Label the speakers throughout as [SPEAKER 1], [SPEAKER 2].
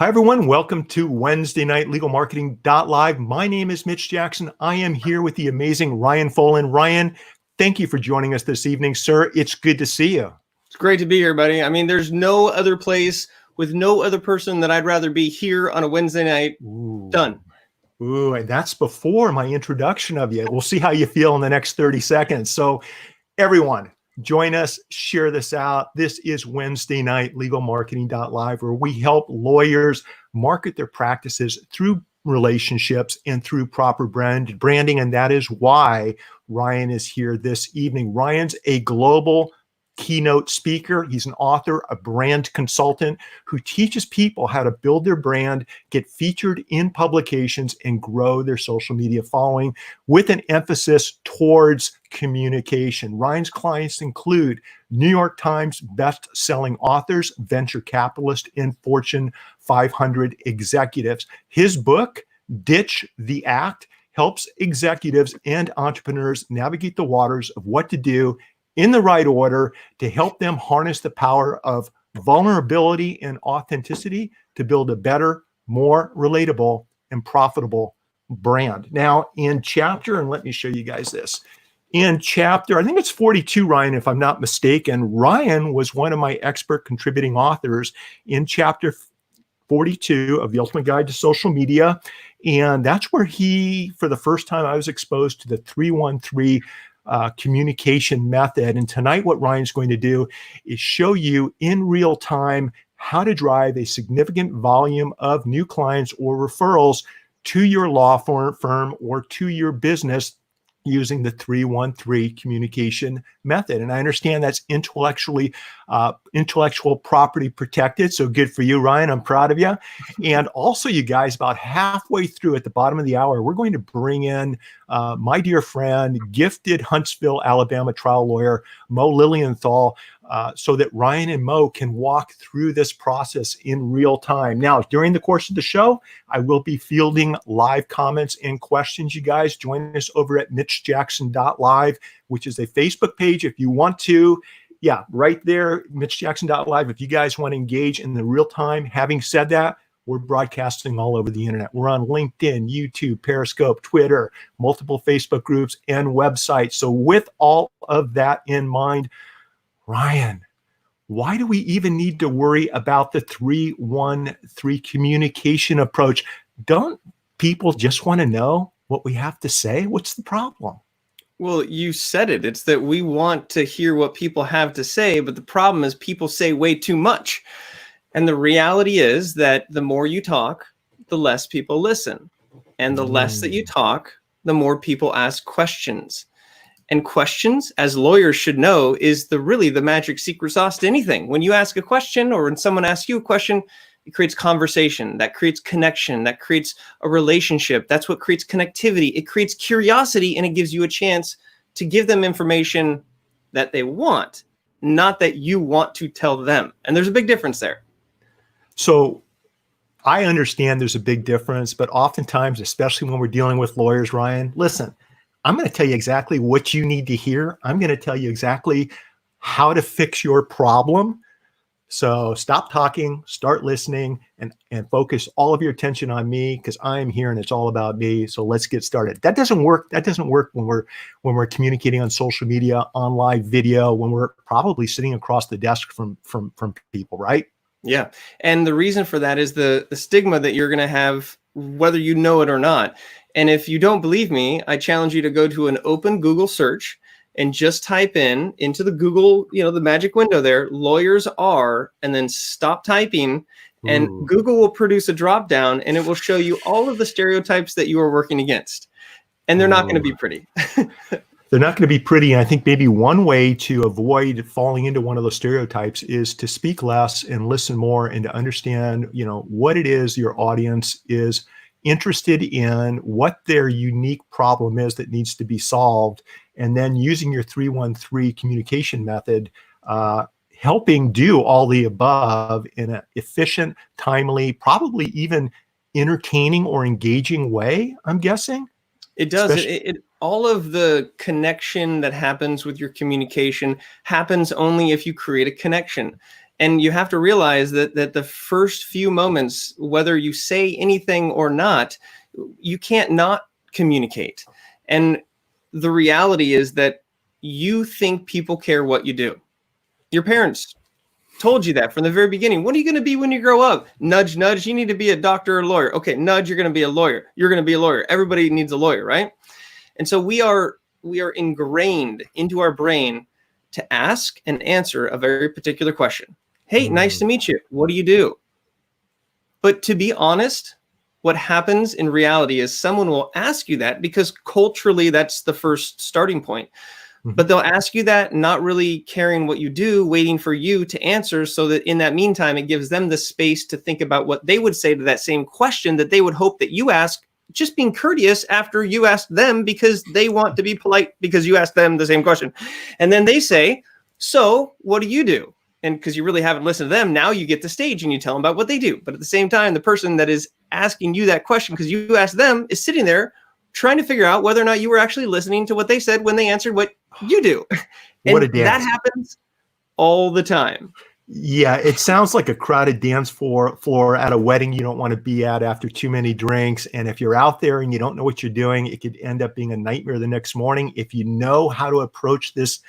[SPEAKER 1] Hi, everyone. Welcome to Wednesday Night Legal Marketing Live. My name is Mitch Jackson. I am here with the amazing Ryan Foland. Ryan, thank you for joining us this evening, sir. It's good to see you.
[SPEAKER 2] It's great to be here, buddy. I mean, there's no other place with no other person that I'd rather be here on a Wednesday night. Done.
[SPEAKER 1] Ooh, and that's before my introduction of you. We'll see how you feel in the next 30 seconds. So everyone, join us, share this out. This is Wednesday Night Legal Marketing Live, where we help lawyers market their practices through relationships and through proper branding. And that is why Ryan is here this evening. Ryan's a global keynote speaker. He's an author, a brand consultant who teaches people how to build their brand, get featured in publications, and grow their social media following with an emphasis towards communication. Ryan's clients include New York Times best-selling authors, venture capitalists, and Fortune 500 executives. His book, Ditch the Act, helps executives and entrepreneurs navigate the waters of what to do in the right order to help them harness the power of vulnerability and authenticity to build a better, more relatable and profitable brand. Now, in chapter, and let me show you guys this. In chapter, I think it's 42, Ryan, if I'm not mistaken, Ryan was one of my expert contributing authors in chapter 42 of The Ultimate Guide to Social Media. And that's where for the first time, I was exposed to the 313 communication method. And tonight, what Ryan's going to do is show you in real time how to drive a significant volume of new clients or referrals to your law firm or to your business using the 313 communication method. And I understand that's intellectual property protected. So good for you, Ryan. I'm proud of you. And also, you guys, about halfway through at the bottom of the hour, we're going to bring in my dear friend, gifted Huntsville, Alabama trial lawyer, Mo Lilienthal, so that Ryan and Mo can walk through this process in real time. Now, during the course of the show, I will be fielding live comments and questions. You guys join us over at mitchjackson.live, which is a Facebook page. If you want to, right there, mitchjackson.live. If you guys want to engage in the real time. Having said that, we're broadcasting all over the internet. We're on LinkedIn, YouTube, Periscope, Twitter, multiple Facebook groups, and websites. So with all of that in mind, Ryan, why do we even need to worry about the 313 communication approach? Don't people just want to know what we have to say? What's the problem?
[SPEAKER 2] Well, you said it. It's that we want to hear what people have to say, but the problem is people say way too much. And the reality is that the more you talk, the less people listen. And the less that you talk, the more people ask questions. And questions, as lawyers should know, is really the magic secret sauce to anything. When you ask a question or when someone asks you a question, it creates conversation, that creates connection, that creates a relationship. That's what creates connectivity. It creates curiosity, and it gives you a chance to give them information that they want, not that you want to tell them. And there's a big difference there.
[SPEAKER 1] So I understand there's a big difference, but oftentimes, especially when we're dealing with lawyers, Ryan, listen, I'm going to tell you exactly what you need to hear. I'm going to tell you exactly how to fix your problem. So stop talking, start listening, and focus all of your attention on me, because I'm here and it's all about me. So let's get started. That doesn't work. That doesn't work when we're communicating on social media, on live video, when we're probably sitting across the desk from people, right?
[SPEAKER 2] Yeah. And the reason for that is the stigma that you're going to have, whether you know it or not. And if you don't believe me, I challenge you to go to an open Google search and just type into the Google, the magic window there, lawyers are, and then stop typing. And Google will produce a drop down and it will show you all of the stereotypes that you are working against. And they're not going to be pretty.
[SPEAKER 1] They're not going to be pretty. And I think maybe one way to avoid falling into one of those stereotypes is to speak less and listen more, and to understand, what it is your audience is interested in, what their unique problem is that needs to be solved, and then using your 313 communication method, helping do all the above in an efficient, timely, probably even entertaining or engaging way, I'm guessing.
[SPEAKER 2] It does. All of the connection that happens with your communication happens only if you create a connection. And you have to realize that the first few moments, whether you say anything or not, you can't not communicate. And the reality is that you think people care what you do. Your parents told you that from the very beginning. What are you going to be when you grow up? Nudge, nudge. You need to be a doctor or a lawyer. Okay, nudge. You're going to be a lawyer. You're going to be a lawyer. Everybody needs a lawyer, right? And so we are ingrained into our brain to ask and answer a very particular question. Hey, nice to meet you. What do you do? But to be honest, what happens in reality is someone will ask you that because culturally that's the first starting point. But they'll ask you that, not really caring what you do, waiting for you to answer, so that in that meantime, it gives them the space to think about what they would say to that same question that they would hope that you ask, just being courteous after you asked them because they want to be polite because you asked them the same question. And then they say, so what do you do? And because you really haven't listened to them, now you get the stage and you tell them about what they do. But at the same time, the person that is asking you that question because you asked them is sitting there trying to figure out whether or not you were actually listening to what they said when they answered what you do. And
[SPEAKER 1] what a dance.
[SPEAKER 2] That happens all the time.
[SPEAKER 1] Yeah, it sounds like a crowded dance floor at a wedding you don't want to be at after too many drinks. And if you're out there and you don't know what you're doing, it could end up being a nightmare the next morning. If you know how to approach this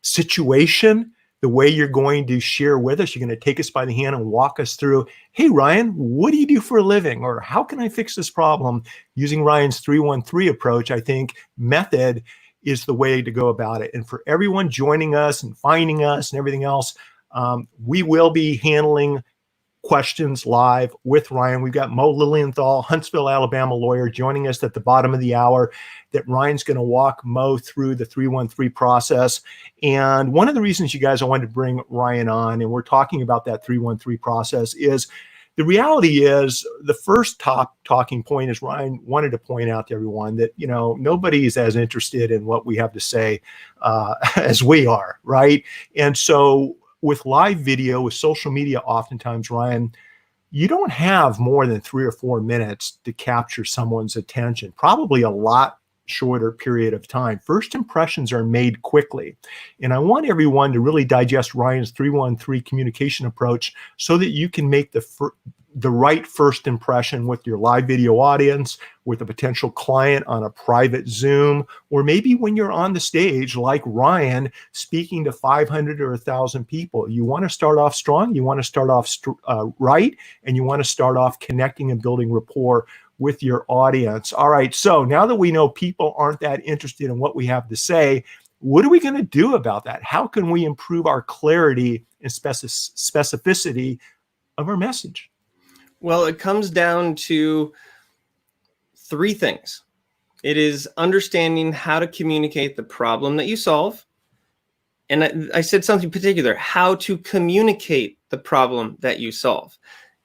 [SPEAKER 1] situation, the way you're going to share with us, you're going to take us by the hand and walk us through, hey, Ryan, what do you do for a living? Or how can I fix this problem? Using Ryan's 313 approach, I think, method is the way to go about it. And for everyone joining us and finding us and everything else, we will be handling questions live with Ryan. We've got Mo Lilienthal, Huntsville, Alabama lawyer, joining us at the bottom of the hour, that Ryan's going to walk Mo through the 313 process. And one of the reasons, you guys, I wanted to bring Ryan on, and we're talking about that 313 process, is the reality is the first talking point is Ryan wanted to point out to everyone that, you know, nobody is as interested in what we have to say as we are, right? And so with live video, with social media, oftentimes, Ryan, you don't have more than 3 or 4 minutes to capture someone's attention, probably a lot shorter period of time. First impressions are made quickly. And I want everyone to really digest Ryan's 313 communication approach so that you can make the right first impression with your live video audience, with a potential client on a private Zoom, or maybe when you're on the stage like Ryan speaking to 500 or 1,000 people. You want to start off strong, you want to start off right, and you want to start off connecting and building rapport with your audience. All right, so now that we know people aren't that interested in what we have to say, what are we going to do about that? How can we improve our clarity and specificity of our message?
[SPEAKER 2] Well, it comes down to 3 things. It is understanding how to communicate the problem that you solve. And I said something particular, how to communicate the problem that you solve.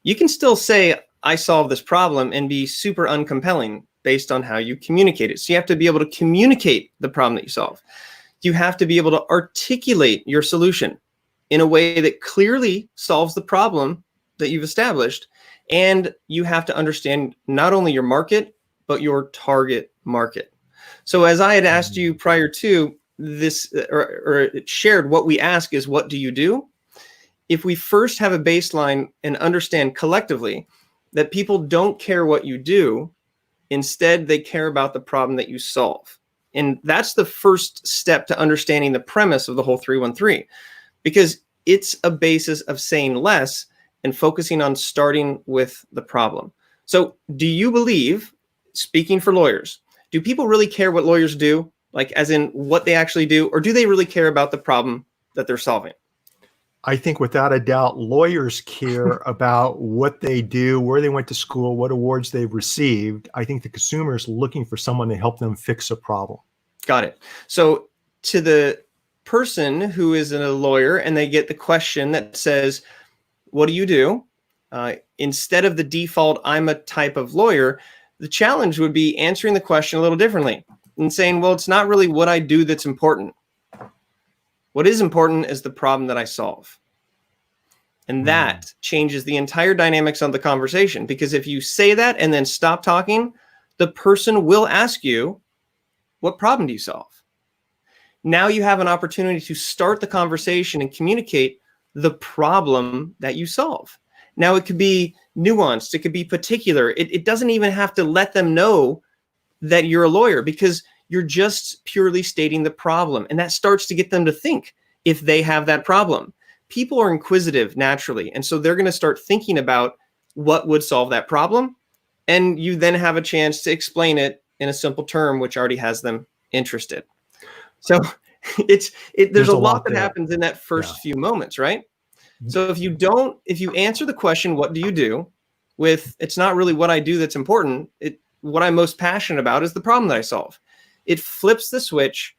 [SPEAKER 2] You can still say, I solve this problem, and be super uncompelling based on how you communicate it. So you have to be able to communicate the problem that you solve. You have to be able to articulate your solution in a way that clearly solves the problem that you've established. And you have to understand not only your market, but your target market. So as I had asked you prior to this, or shared, what we ask is, what do you do? If we first have a baseline and understand collectively that people don't care what you do, instead they care about the problem that you solve. And that's the first step to understanding the premise of the whole 313, because it's a basis of saying less and focusing on starting with the problem. So do you believe, speaking for lawyers, do people really care what lawyers do? Like, as in what they actually do, or do they really care about the problem that they're solving?
[SPEAKER 1] I think without a doubt, lawyers care about what they do, where they went to school, what awards they've received. I think the consumer is looking for someone to help them fix a problem.
[SPEAKER 2] Got it. So to the person who is a lawyer and they get the question that says, what do you do? Instead of the default, I'm a type of lawyer, the challenge would be answering the question a little differently and saying, well, it's not really what I do that's important. What is important is the problem that I solve. And that changes the entire dynamics of the conversation, because if you say that and then stop talking, the person will ask you, what problem do you solve? Now you have an opportunity to start the conversation and communicate the problem that you solve. Now, it could be nuanced. It could be particular. It doesn't even have to let them know that you're a lawyer, because you're just purely stating the problem. And that starts to get them to think if they have that problem. People are inquisitive naturally. And so they're going to start thinking about what would solve that problem. And you then have a chance to explain it in a simple term, which already has them interested. So there's a lot that happens in that first few moments, right? So if you answer the question, what do you do, with, it's not really what I do that's important. What I'm most passionate about is the problem that I solve. It flips the switch,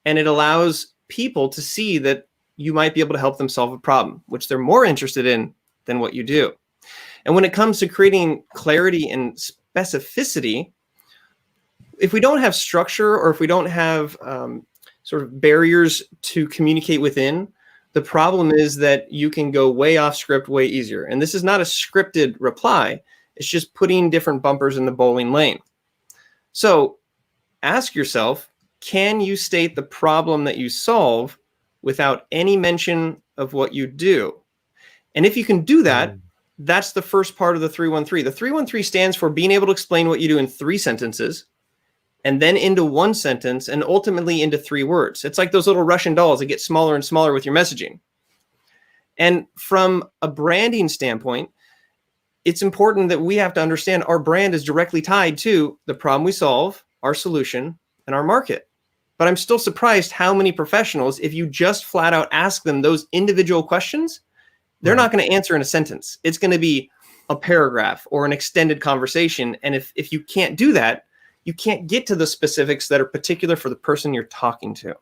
[SPEAKER 2] and it allows people to see that you might be able to help them solve a problem, which they're more interested in than what you do. And when it comes to creating clarity and specificity, if we don't have structure, or if we don't have sort of barriers to communicate within, the problem is that you can go way off script way easier. And this is not a scripted reply. It's just putting different bumpers in the bowling lane. So ask yourself, can you state the problem that you solve without any mention of what you do? And if you can do that, that's the first part of the 313. The 313 stands for being able to explain what you do in 3 sentences, and then into 1 sentence, and ultimately into 3 words. It's like those little Russian dolls that get smaller and smaller with your messaging. And from a branding standpoint, it's important that we have to understand our brand is directly tied to the problem we solve, our solution, and our market. But I'm still surprised how many professionals, if you just flat out ask them those individual questions, they're not going to answer in a sentence. It's going to be a paragraph or an extended conversation. And if you can't do that, you can't get to the specifics that are particular for the person you're talking to.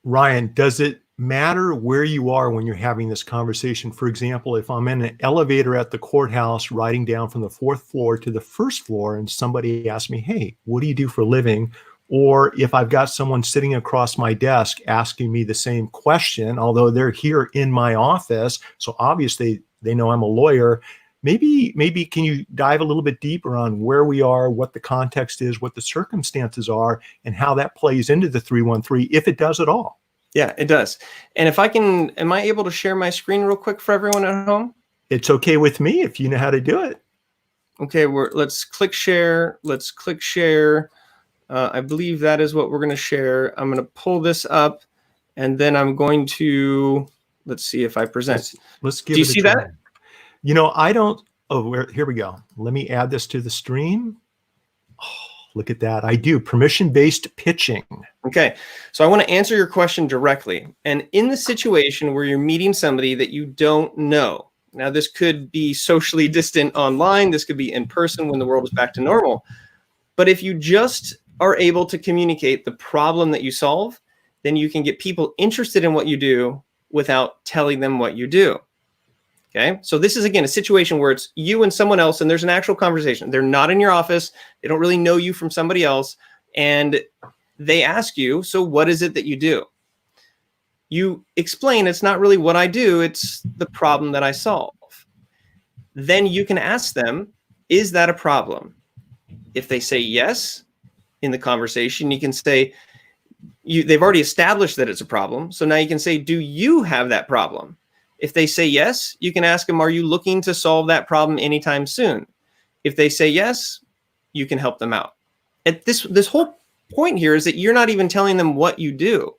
[SPEAKER 1] Ryan, does it matter where you are when you're having this conversation? For example, if I'm in an elevator at the courthouse riding down from the 4th floor to the 1st floor, and somebody asks me, hey, what do you do for a living? Or if I've got someone sitting across my desk asking me the same question, although they're here in my office, so obviously they know I'm a lawyer. Maybe can you dive a little bit deeper on where we are, what the context is, what the circumstances are, and how that plays into the 313, if it does at all?
[SPEAKER 2] Yeah, it does. And if I can, am I able to share my screen real quick for everyone at home?
[SPEAKER 1] It's okay with me if you know how to do it.
[SPEAKER 2] Okay, let's click share. Let's click share. I believe that is what we're going to share. I'm going to pull this up, and then I'm going to, let's see if I present.
[SPEAKER 1] Let's give it a try.
[SPEAKER 2] Do you see that?
[SPEAKER 1] You know, I don't. Oh, here we go. Let me add this to the stream. Oh, look at that. I do permission-based pitching.
[SPEAKER 2] Okay, so I want to answer your question directly. And in the situation where you're meeting somebody that you don't know, now this could be socially distant online, this could be in person when the world is back to normal. But if you just are able to communicate the problem that you solve, then you can get people interested in what you do without telling them what you do. Okay, so this is, again, a situation where it's you and someone else, and there's an actual conversation. They're not in your office. They don't really know you from somebody else. And they ask you, so what is it that you do? You explain, it's not really what I do. It's the problem that I solve. Then you can ask them, is that a problem? If they say yes in the conversation, you can say, they've already established that it's a problem. So now you can say, do you have that problem? If they say yes, you can ask them, are you looking to solve that problem anytime soon? If they say yes, you can help them out. At this whole point here is that you're not even telling them what you do.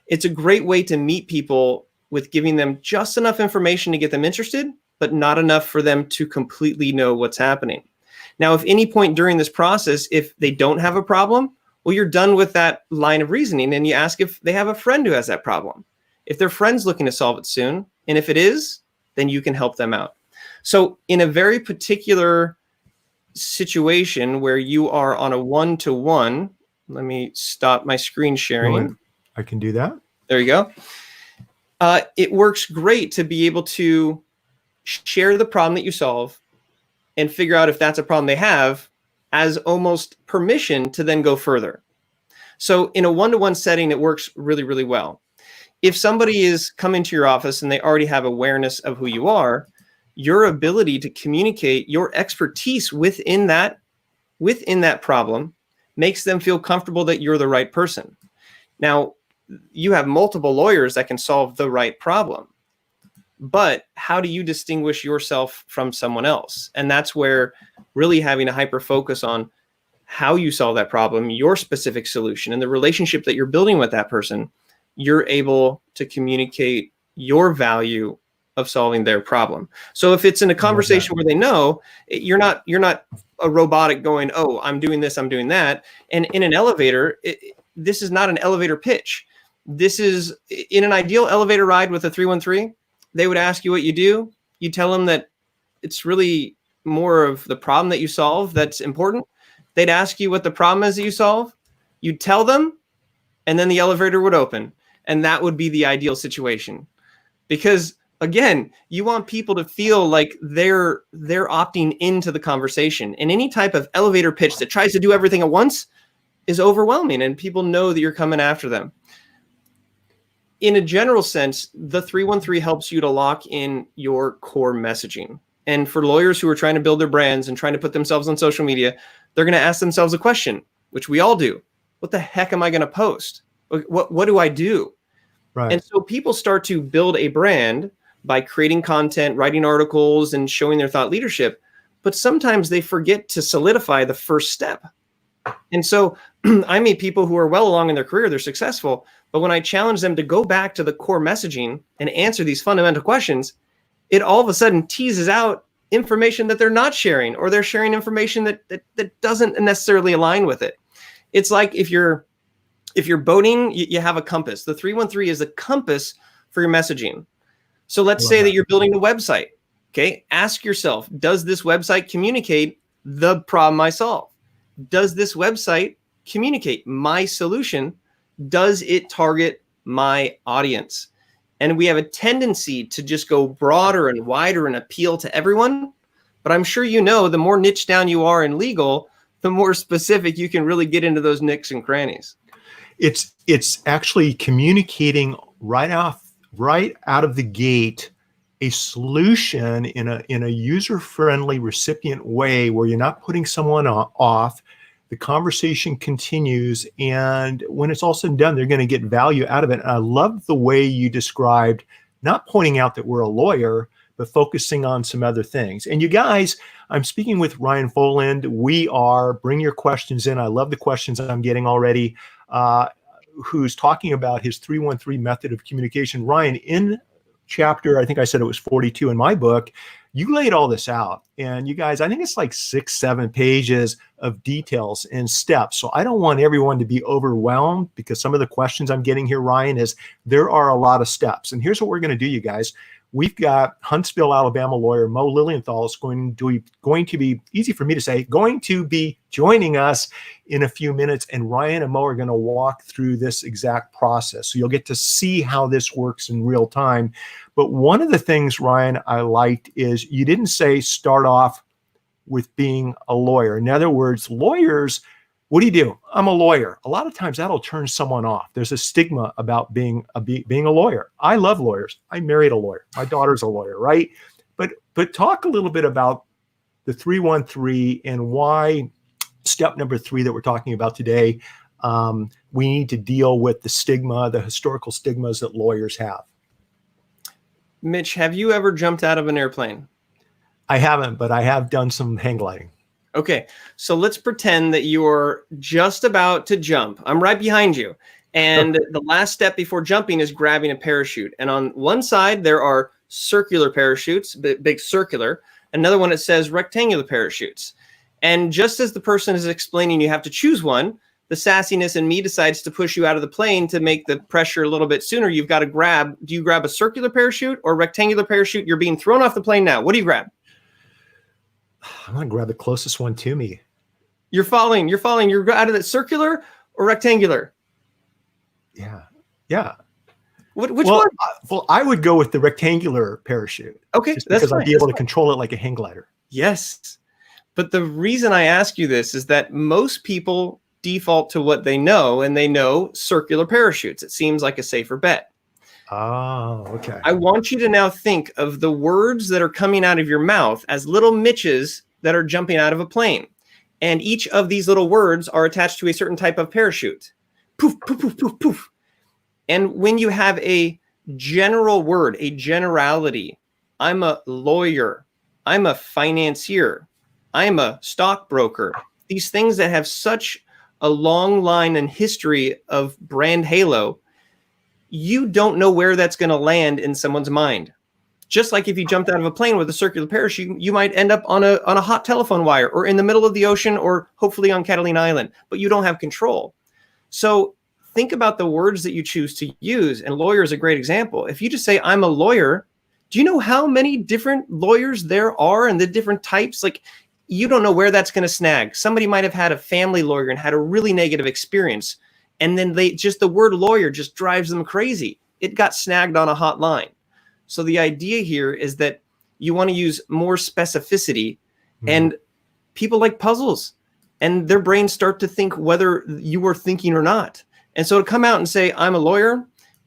[SPEAKER 2] It's a great way to meet people with giving them just enough information to get them interested, but not enough for them to completely know what's happening. Now, if any point during this process, if they don't have a problem, well, you're done with that line of reasoning, and you ask if they have a friend who has that problem. If their friend's looking to solve it soon, and if it is, then you can help them out. So in a very particular situation where you are on a one-to-one, let me stop my screen sharing.
[SPEAKER 1] I can do that.
[SPEAKER 2] There you go. It works great to be able to share the problem that you solve and figure out if that's a problem they have as almost permission to then go further. So in a one-to-one setting, it works really, really well. If somebody is coming to your office and they already have awareness of who you are, your ability to communicate your expertise within that problem makes them feel comfortable that you're the right person. Now, you have multiple lawyers that can solve the right problem. but how do you distinguish yourself from someone else? And that's where really having a hyper focus on how you solve that problem, your specific solution, and the relationship that you're building with that person, you're able to communicate your value of solving their problem. So if it's in a conversation where they know, you're not a robotic going, oh, I'm doing this, I'm doing that. And in an elevator, this is not an elevator pitch. This is in an ideal elevator ride with a 313. They would ask you what you do. You tell them that it's really more of the problem that you solve that's important. They'd ask you what the problem is that you solve. You'd tell them, and then the elevator would open. And that would be the ideal situation. Because again, you want people to feel like they're opting into the conversation. And any type of elevator pitch that tries to do everything at once is overwhelming, and people know that you're coming after them. In a general sense, the 313 helps you to lock in your core messaging. And for lawyers who are trying to build their brands and trying to put themselves on social media, they're going to ask themselves a question, which we all do. What the heck am I going to post? What do I do?
[SPEAKER 1] Right.
[SPEAKER 2] And so people start to build a brand by creating content, writing articles, and showing their thought leadership. But sometimes they forget to solidify the first step. And so I meet people who are well along in their career, they're successful, but when I challenge them to go back to the core messaging and answer these fundamental questions, it all of a sudden teases out information that they're not sharing, or they're sharing information that doesn't necessarily align with it. It's like if you're boating, you have a compass. The 313 is a compass for your messaging. So let's say that you're building a website. Okay. Ask yourself, does this website communicate the problem I solve? Does this website communicate my solution? Does it target my audience? And we have a tendency to just go broader and wider and appeal to everyone. But I'm sure you know, the more niche down you are in legal, the more specific you can really get into those nicks and crannies.
[SPEAKER 1] It's actually communicating right out of the gate a solution in a user-friendly recipient way where you're not putting someone off. The conversation continues, and when it's all said and done, they're going to get value out of it. And I love the way you described not pointing out that we're a lawyer, but focusing on some other things. And you guys, I'm speaking with Ryan Foland. Bring your questions in. I love the questions that I'm getting already. Who's talking about his 313 method of communication. Ryan, in chapter, I think I said it was 42 in my book, you laid all this out. And you guys, I think it's like 6-7 pages of details and steps. So I don't want everyone to be overwhelmed, because some of the questions I'm getting here, Ryan, is there are a lot of steps. And here's what we're going to do, you guys. We've got Huntsville, Alabama lawyer Mo Lilienthal is going to be, easy for me to say, going to be joining us in a few minutes. And Ryan and Mo are going to walk through this exact process. So you'll get to see how this works in real time. But one of the things, Ryan, I liked is you didn't say start off with being a lawyer. In other words, lawyers, what do you do? I'm a lawyer. A lot of times that'll turn someone off. There's a stigma about being a lawyer. I love lawyers. I married a lawyer. My daughter's a lawyer, right? But talk a little bit about the 313 and why step number 3 that we're talking about today, we need to deal with the stigma, the historical stigmas that lawyers have.
[SPEAKER 2] Mitch, have you ever jumped out of an airplane?
[SPEAKER 1] I haven't, but I have done some hang gliding.
[SPEAKER 2] Okay, so let's pretend that you're just about to jump. I'm right behind you. And the last step before jumping is grabbing a parachute. And on one side, there are circular parachutes, big circular. Another one, it says rectangular parachutes. And just as the person is explaining you have to choose one, the sassiness in me decides to push you out of the plane to make the pressure a little bit sooner. You've got to grab, do you grab a circular parachute or rectangular parachute? You're being thrown off the plane now. What do you grab?
[SPEAKER 1] I'm going to grab the closest one to me.
[SPEAKER 2] You're falling. You're out of that circular or rectangular?
[SPEAKER 1] Yeah.
[SPEAKER 2] Which one?
[SPEAKER 1] Well, I would go with the rectangular parachute.
[SPEAKER 2] Okay.
[SPEAKER 1] Just because I'd be able to control it like a hang glider.
[SPEAKER 2] Yes. But the reason I ask you this is that most people default to what they know, and they know circular parachutes. It seems like a safer bet.
[SPEAKER 1] Oh, okay.
[SPEAKER 2] I want you to now think of the words that are coming out of your mouth as little Mitches that are jumping out of a plane. And each of these little words are attached to a certain type of parachute. Poof, poof, poof, poof, poof. And when you have a general word, a generality. I'm a lawyer. I'm a financier. I'm a stockbroker. These things that have such a long line and history of brand halo, you don't know where that's going to land in someone's mind. Just like if you jumped out of a plane with a circular parachute, you might end up on a hot telephone wire or in the middle of the ocean or hopefully on Catalina Island, but you don't have control. So think about the words that you choose to use. And lawyer is a great example. If you just say, I'm a lawyer, do you know how many different lawyers there are and the different types? Like, you don't know where that's going to snag. Somebody might have had a family lawyer and had a really negative experience. And then the word lawyer just drives them crazy. It got snagged on a hot line. So the idea here is that you want to use more specificity, and people like puzzles, and their brains start to think whether you were thinking or not. And so to come out and say, I'm a lawyer,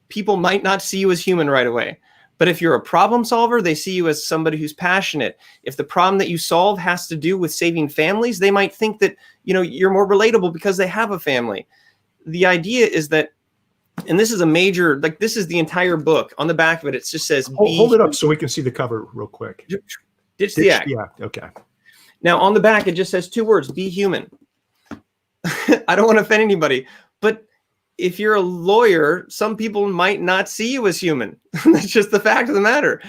[SPEAKER 2] people might not see you as human right away. But if you're a problem solver, they see you as somebody who's passionate. If the problem that you solve has to do with saving families, they might think that, you're more relatable because they have a family. The idea is that, and this is a major, this is the entire book. On the back of it, it just says,
[SPEAKER 1] hold it up so we can see the cover real quick.
[SPEAKER 2] Ditch the act.
[SPEAKER 1] Yeah, okay.
[SPEAKER 2] Now on the back, it just says 2 words, be human. I don't want to offend anybody, but if you're a lawyer, some people might not see you as human. That's just the fact of the matter.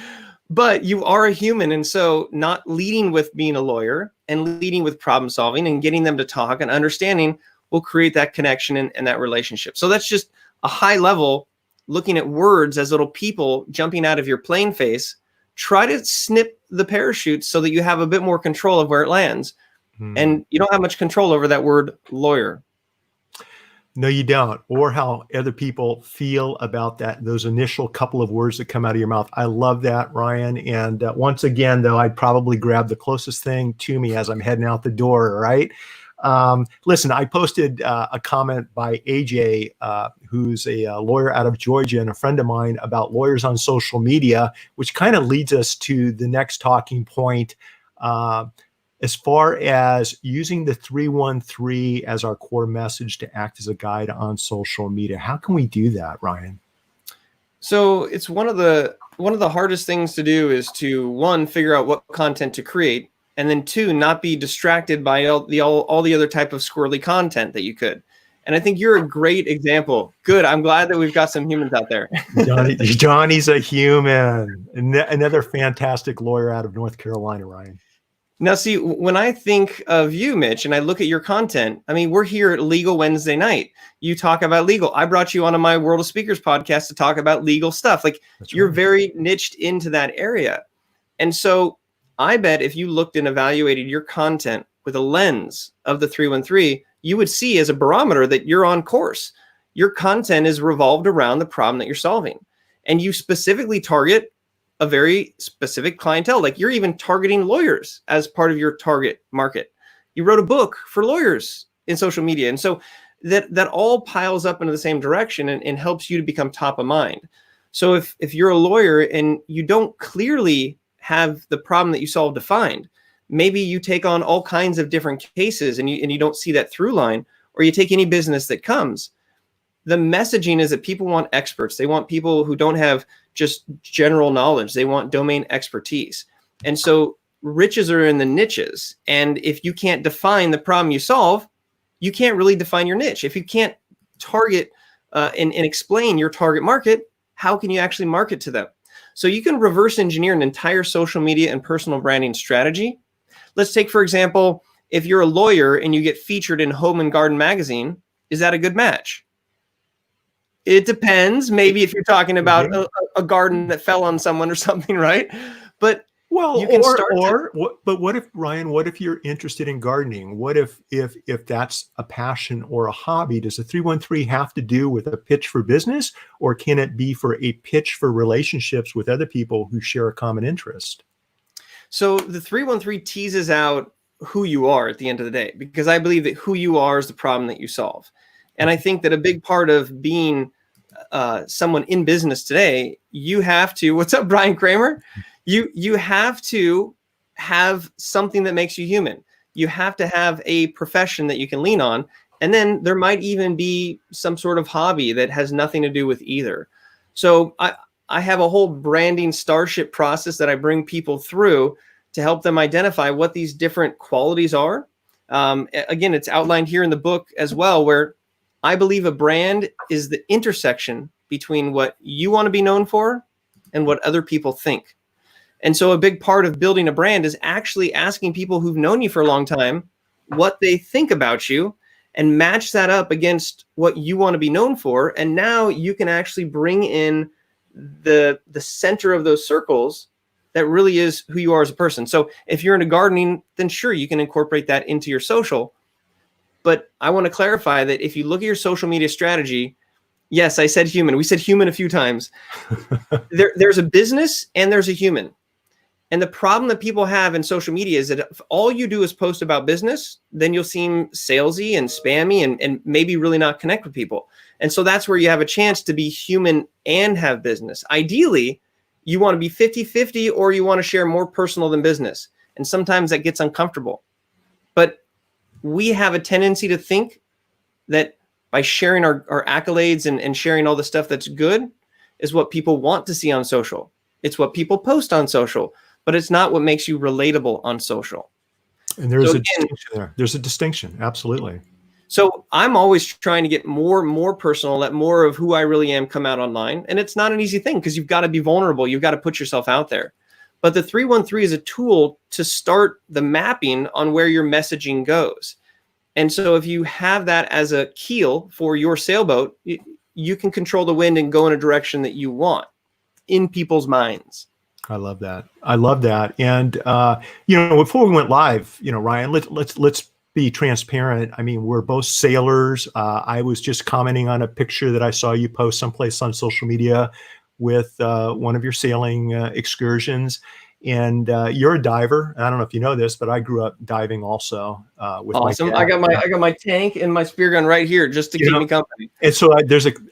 [SPEAKER 2] But you are a human. And so not leading with being a lawyer and leading with problem solving and getting them to talk and understanding will create that connection and that relationship. So that's just a high level looking at words as little people jumping out of your plane face. Try to snip the parachute so that you have a bit more control of where it lands. And you don't have much control over that word lawyer.
[SPEAKER 1] No, you don't. Or how other people feel about those initial couple of words that come out of your mouth. I love that, Ryan. And once again, though, I'd probably grab the closest thing to me as I'm heading out the door, right? Listen, I posted a comment by AJ, who's a lawyer out of Georgia and a friend of mine, about lawyers on social media, which kind of leads us to the next talking point. As far as using the 313 as our core message to act as a guide on social media. How can we do that, Ryan?
[SPEAKER 2] So it's one of the hardest things to do is to, 1, figure out what content to create, and then 2, not be distracted by all the other type of squirrely content that you could. And I think you're a great example. Good. I'm glad that we've got some humans out there.
[SPEAKER 1] Johnny's a human. Another fantastic lawyer out of North Carolina, Ryan.
[SPEAKER 2] Now, see, when I think of you, Mitch, and I look at your content, I mean, we're here at Legal Wednesday Night. You talk about legal. I brought you onto my World of Speakers podcast to talk about legal stuff. You're very niched into that area. And so I bet if you looked and evaluated your content with a lens of the 313, you would see as a barometer that you're on course. Your content is revolved around the problem that you're solving. And you specifically target a very specific clientele. You're even targeting lawyers as part of your target market. You wrote a book for lawyers in social media. And so that all piles up into the same direction and helps you to become top of mind. So if you're a lawyer and you don't clearly have the problem that you solve defined, maybe you take on all kinds of different cases and you don't see that through line, or you take any business that comes. The messaging is that people want experts. They want people who don't have just general knowledge. They want domain expertise. And so riches are in the niches. And if you can't define the problem you solve, you can't really define your niche. If you can't target and explain your target market, how can you actually market to them? So you can reverse engineer an entire social media and personal branding strategy. Let's take, for example, if you're a lawyer and you get featured in Home and Garden magazine, is that a good match? It depends. Maybe if you're talking about a garden that fell on someone or something, right? But you can
[SPEAKER 1] but what if, Ryan, what if you're interested in gardening? What if that's a passion or a hobby? Does the 313 have to do with a pitch for business, or can it be for a pitch for relationships with other people who share a common interest?
[SPEAKER 2] So the 313 teases out who you are at the end of the day, because I believe that who you are is the problem that you solve. And I think that a big part of being someone in business today, you have to, what's up, Brian Kramer? You have to have something that makes you human. You have to have a profession that you can lean on. And then there might even be some sort of hobby that has nothing to do with either. So I have a whole branding starship process that I bring people through to help them identify what these different qualities are. Again, it's outlined here in the book as well, where I believe a brand is the intersection between what you want to be known for and what other people think. And so a big part of building a brand is actually asking people who've known you for a long time what they think about you and match that up against what you want to be known for. And now you can actually bring in the center of those circles that really is who you are as a person. So if you're into gardening, then sure, you can incorporate that into your social. But I want to clarify that if you look at your social media strategy, yes, I said human. We said human a few times. There's a business and there's a human. And the problem that people have in social media is that if all you do is post about business, then you'll seem salesy and spammy and maybe really not connect with people. And so that's where you have a chance to be human and have business. Ideally, you want to be 50-50 or you want to share more personal than business. And sometimes that gets uncomfortable. But we have a tendency to think that by sharing our accolades and sharing all the stuff that's good is what people want to see on social. It's what people post on social, but it's not what makes you relatable on social.
[SPEAKER 1] And there's a distinction there. There's a distinction. Absolutely.
[SPEAKER 2] So I'm always trying to get more personal, let more of who I really am come out online. And it's not an easy thing because you've got to be vulnerable. You've got to put yourself out there. But the 313 is a tool to start the mapping on where your messaging goes. And so if you have that as a keel for your sailboat, you can control the wind and go in a direction that you want in people's minds.
[SPEAKER 1] I love that. I love that. And, before we went live, Ryan, let's be transparent. I mean, we're both sailors. I was just commenting on a picture that I saw you post someplace on social media with one of your sailing excursions. And you're a diver. I don't know if you know this, but I grew up diving also. With
[SPEAKER 2] awesome.
[SPEAKER 1] My dad.
[SPEAKER 2] I got my tank and my spear gun right here just to keep me company.
[SPEAKER 1] And so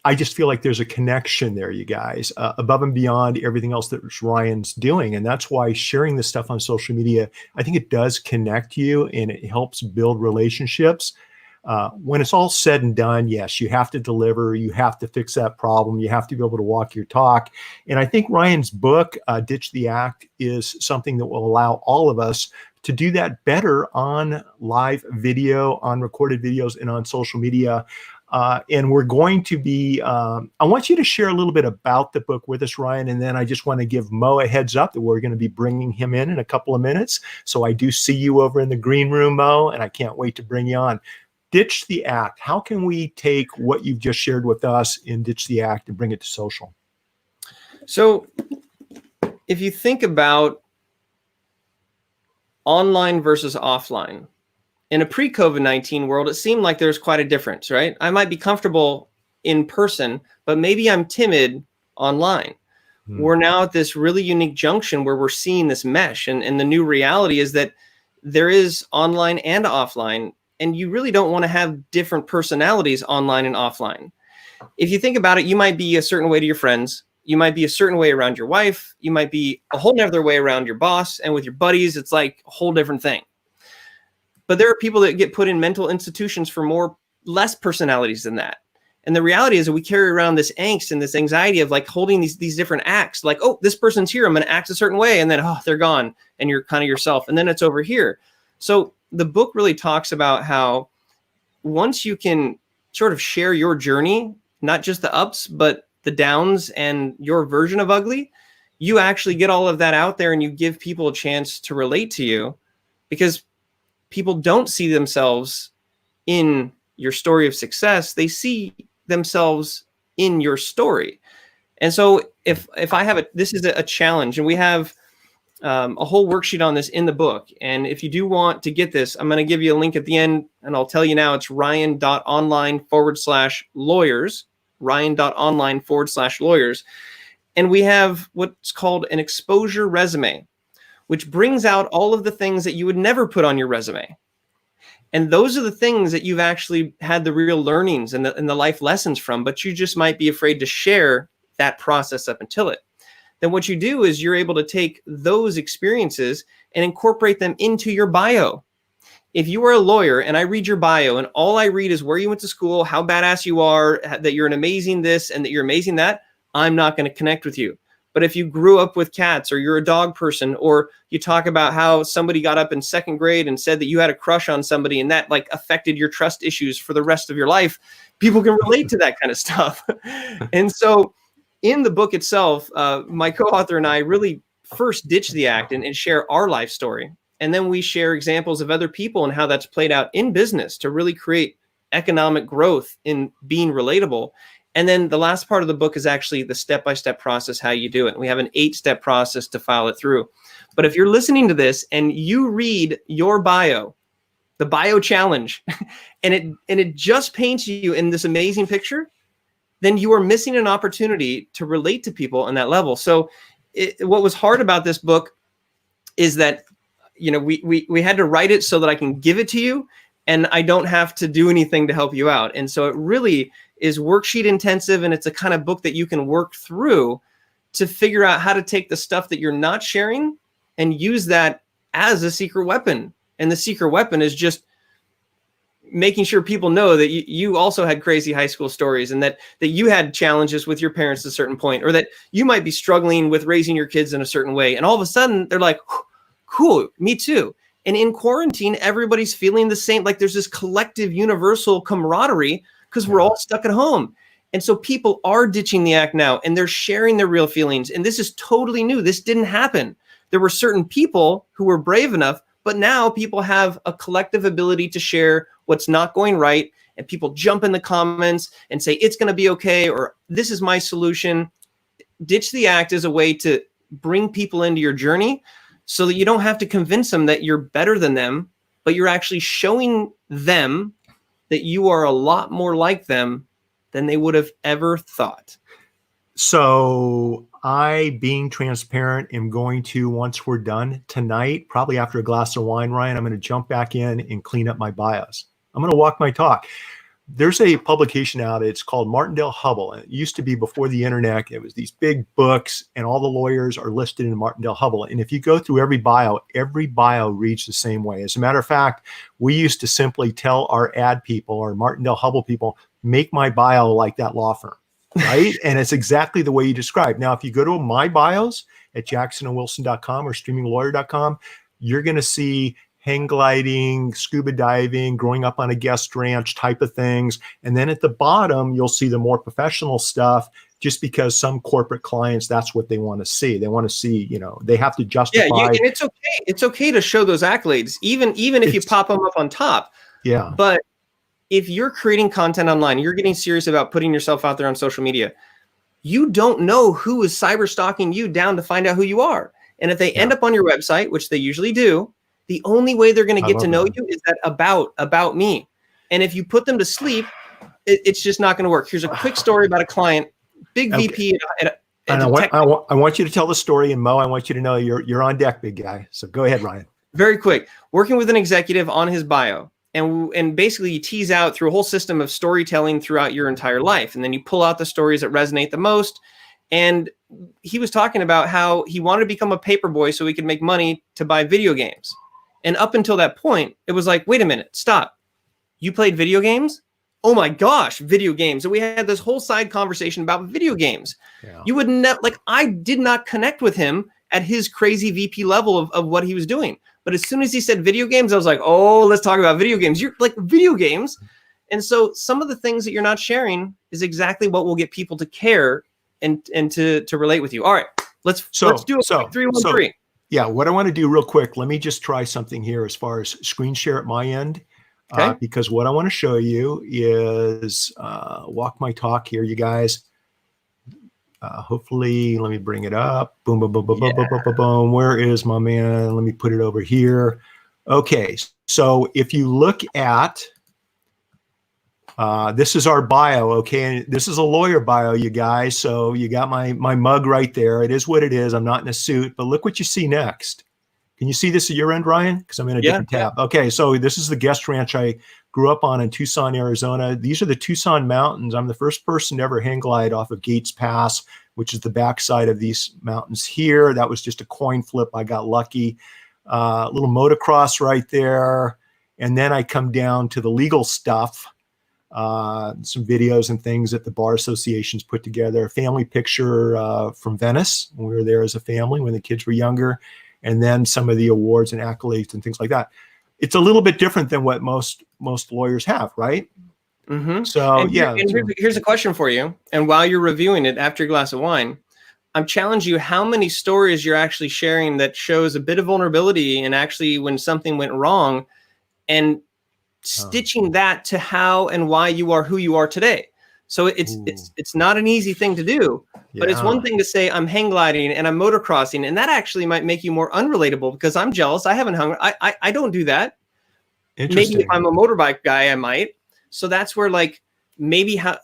[SPEAKER 1] I just feel like there's a connection there, you guys, above and beyond everything else that Ryan's doing. And that's why sharing this stuff on social media, I think it does connect you and it helps build relationships. When it's all said and done, yes, you have to deliver, you have to fix that problem, you have to be able to walk your talk. And I think Ryan's book, Ditch the Act, is something that will allow all of us to do that better on live video, on recorded videos, and on social media. And we're going to be, I want you to share a little bit about the book with us, Ryan, and then I just want to give Mo a heads up that we're going to be bringing him in a couple of minutes. So I do see you over in the green room, Mo, and I can't wait to bring you on. Ditch the Act. How can we take what you've just shared with us in Ditch the Act and bring it to social?
[SPEAKER 2] So if you think about online versus offline, in a pre-COVID-19 world, it seemed like there's quite a difference, right? I might be comfortable in person, but maybe I'm timid online. We're now at this really unique junction where we're seeing this mesh. And the new reality is that there is online and offline. And you really don't want to have different personalities online and offline. If you think about it, you might be a certain way to your friends. You might be a certain way around your wife. You might be a whole other way around your boss. And with your buddies, it's like a whole different thing. But there are people that get put in mental institutions for less personalities than that. And the reality is that we carry around this angst and this anxiety of like holding these different acts. Like, oh, this person's here, I'm going to act a certain way. And then, oh, they're gone. And you're kind of yourself. And then it's over here. So the book really talks about how once you can sort of share your journey, not just the ups, but the downs and your version of ugly, you actually get all of that out there and you give people a chance to relate to you because people don't see themselves in your story of success. They see themselves in your story. And so if I have this is a challenge and we have a whole worksheet on this in the book. And if you do want to get this, I'm going to give you a link at the end and I'll tell you now it's ryan.online/lawyers, ryan.online/lawyers. And we have what's called an exposure resume, which brings out all of the things that you would never put on your resume. And those are the things that you've actually had the real learnings and the life lessons from, but you just might be afraid to share that process up until it. Then what you do is you're able to take those experiences and incorporate them into your bio. If you are a lawyer and I read your bio and all I read is where you went to school, how badass you are, that you're an amazing this and that you're amazing that, I'm not going to connect with you. But if you grew up with cats, or you're a dog person, or you talk about how somebody got up in second grade and said that you had a crush on somebody and that like affected your trust issues for the rest of your life, people can relate to that kind of stuff. And so in the book itself, my co-author and I really first ditch the act and share our life story. And then we share examples of other people and how that's played out in business to really create economic growth in being relatable. And then the last part of the book is actually the step-by-step process, how you do it. We have an 8-step process to file it through. But if you're listening to this and you read your bio, the bio challenge, and it just paints you in this amazing picture, then you are missing an opportunity to relate to people on that level. So what was hard about this book is that, you know, we had to write it so that I can give it to you and I don't have to do anything to help you out. And so it really is worksheet intensive, and it's a kind of book that you can work through to figure out how to take the stuff that you're not sharing and use that as a secret weapon. And the secret weapon is just making sure people know that you also had crazy high school stories, and that you had challenges with your parents at a certain point, or that you might be struggling with raising your kids in a certain way. And all of a sudden they're like, cool, me too. And in quarantine, everybody's feeling the same. Like there's this collective universal camaraderie because we're all stuck at home. And so people are ditching the act now, and they're sharing their real feelings. And this is totally new. This didn't happen. There were certain people who were brave enough, but now people have a collective ability to share what's not going right. And people jump in the comments and say, it's going to be okay, or this is my solution. Ditch the act is a way to bring people into your journey so that you don't have to convince them that you're better than them, but you're actually showing them that you are a lot more like them than they would have ever thought.
[SPEAKER 1] So I, being transparent, am going to, once we're done tonight, probably after a glass of wine, Ryan, I'm going to jump back in and clean up my bios. I'm going to walk my talk. There's a publication out. It's called Martindale Hubble. It used to be, before the internet, it was these big books, and all the lawyers are listed in Martindale Hubble. And if you go through every bio reads the same way. As a matter of fact, we used to simply tell our ad people, or Martindale Hubble people, make my bio like that law firm, right? And it's exactly the way you described. Now, if you go to my bios at jacksonandwilson.com or streaminglawyer.com, you're going to see hang gliding, scuba diving, growing up on a guest ranch type of things. And then at the bottom, you'll see the more professional stuff, just because some corporate clients, that's what they want to see. They want to see, you know, they have to justify.
[SPEAKER 2] Yeah, and it's okay. It's okay to show those accolades, even if you pop them up on top.
[SPEAKER 1] Yeah.
[SPEAKER 2] But if you're creating content online, you're getting serious about putting yourself out there on social media, you don't know who is cyber stalking you down to find out who you are. And if they end up on your website, which they usually do, the only way they're going to get to know you is that about me. And if you put them to sleep, it's just not going to work. Here's a quick story about a client, big VP.
[SPEAKER 1] And I want you to tell the story. And Mo, I want you to know you're on deck, big guy. So go ahead, Ryan.
[SPEAKER 2] Very quick. Working with an executive on his bio. And basically you tease out through a whole system of storytelling throughout your entire life. And then you pull out the stories that resonate the most. And he was talking about how he wanted to become a paper boy so he could make money to buy video games. And up until that point, it was like, wait a minute, stop. You played video games? Oh my gosh, video games. And we had this whole side conversation about video games. Yeah. You would never, like, I did not connect with him at his crazy VP level of what he was doing. But as soon as he said video games, I was like, oh, let's talk about video games. You're like, video games. And so some of the things that you're not sharing is exactly what will get people to care and to relate with you. All right, let's do a 3-1-3.
[SPEAKER 1] Yeah, what I want to do real quick, let me just try something here as far as screen share at my end, because what I want to show you is walk my talk here, you guys. Hopefully, let me bring it up. Boom, boom, boom, boom, boom, boom, boom, boom, boom. Where is my man? Let me put it over here. Okay, so if you look at, this is our bio, okay? And this is a lawyer bio, you guys. So you got my mug right there. It is what it is. I'm not in a suit, but look what you see next. Can you see this at your end, Ryan? Because I'm in a different tab. Okay, so this is the guest ranch I grew up on in Tucson, Arizona. These are the Tucson Mountains. I'm the first person to ever hang glide off of Gates Pass, which is the backside of these mountains here. That was just a coin flip. I got lucky. Little motocross right there. And then I come down to the legal stuff. some videos and things that the bar associations put together, a family picture from Venice when we were there as a family when the kids were younger, and then some of the awards and accolades and things like that. It's a little bit different than what most lawyers have, right?
[SPEAKER 2] Mm-hmm.
[SPEAKER 1] So,
[SPEAKER 2] and here's a question for you. And while you're reviewing it after a glass of wine, I'm challenging you how many stories you're actually sharing that shows a bit of vulnerability and actually when something went wrong, and stitching that to how and why you are who you are today. So it's not an easy thing to do, but it's one thing to say I'm hang gliding and I'm motocrossing, and that actually might make you more unrelatable because I'm jealous. I haven't hung. I don't do that. Maybe if I'm a motorbike guy, I might. So that's where like maybe how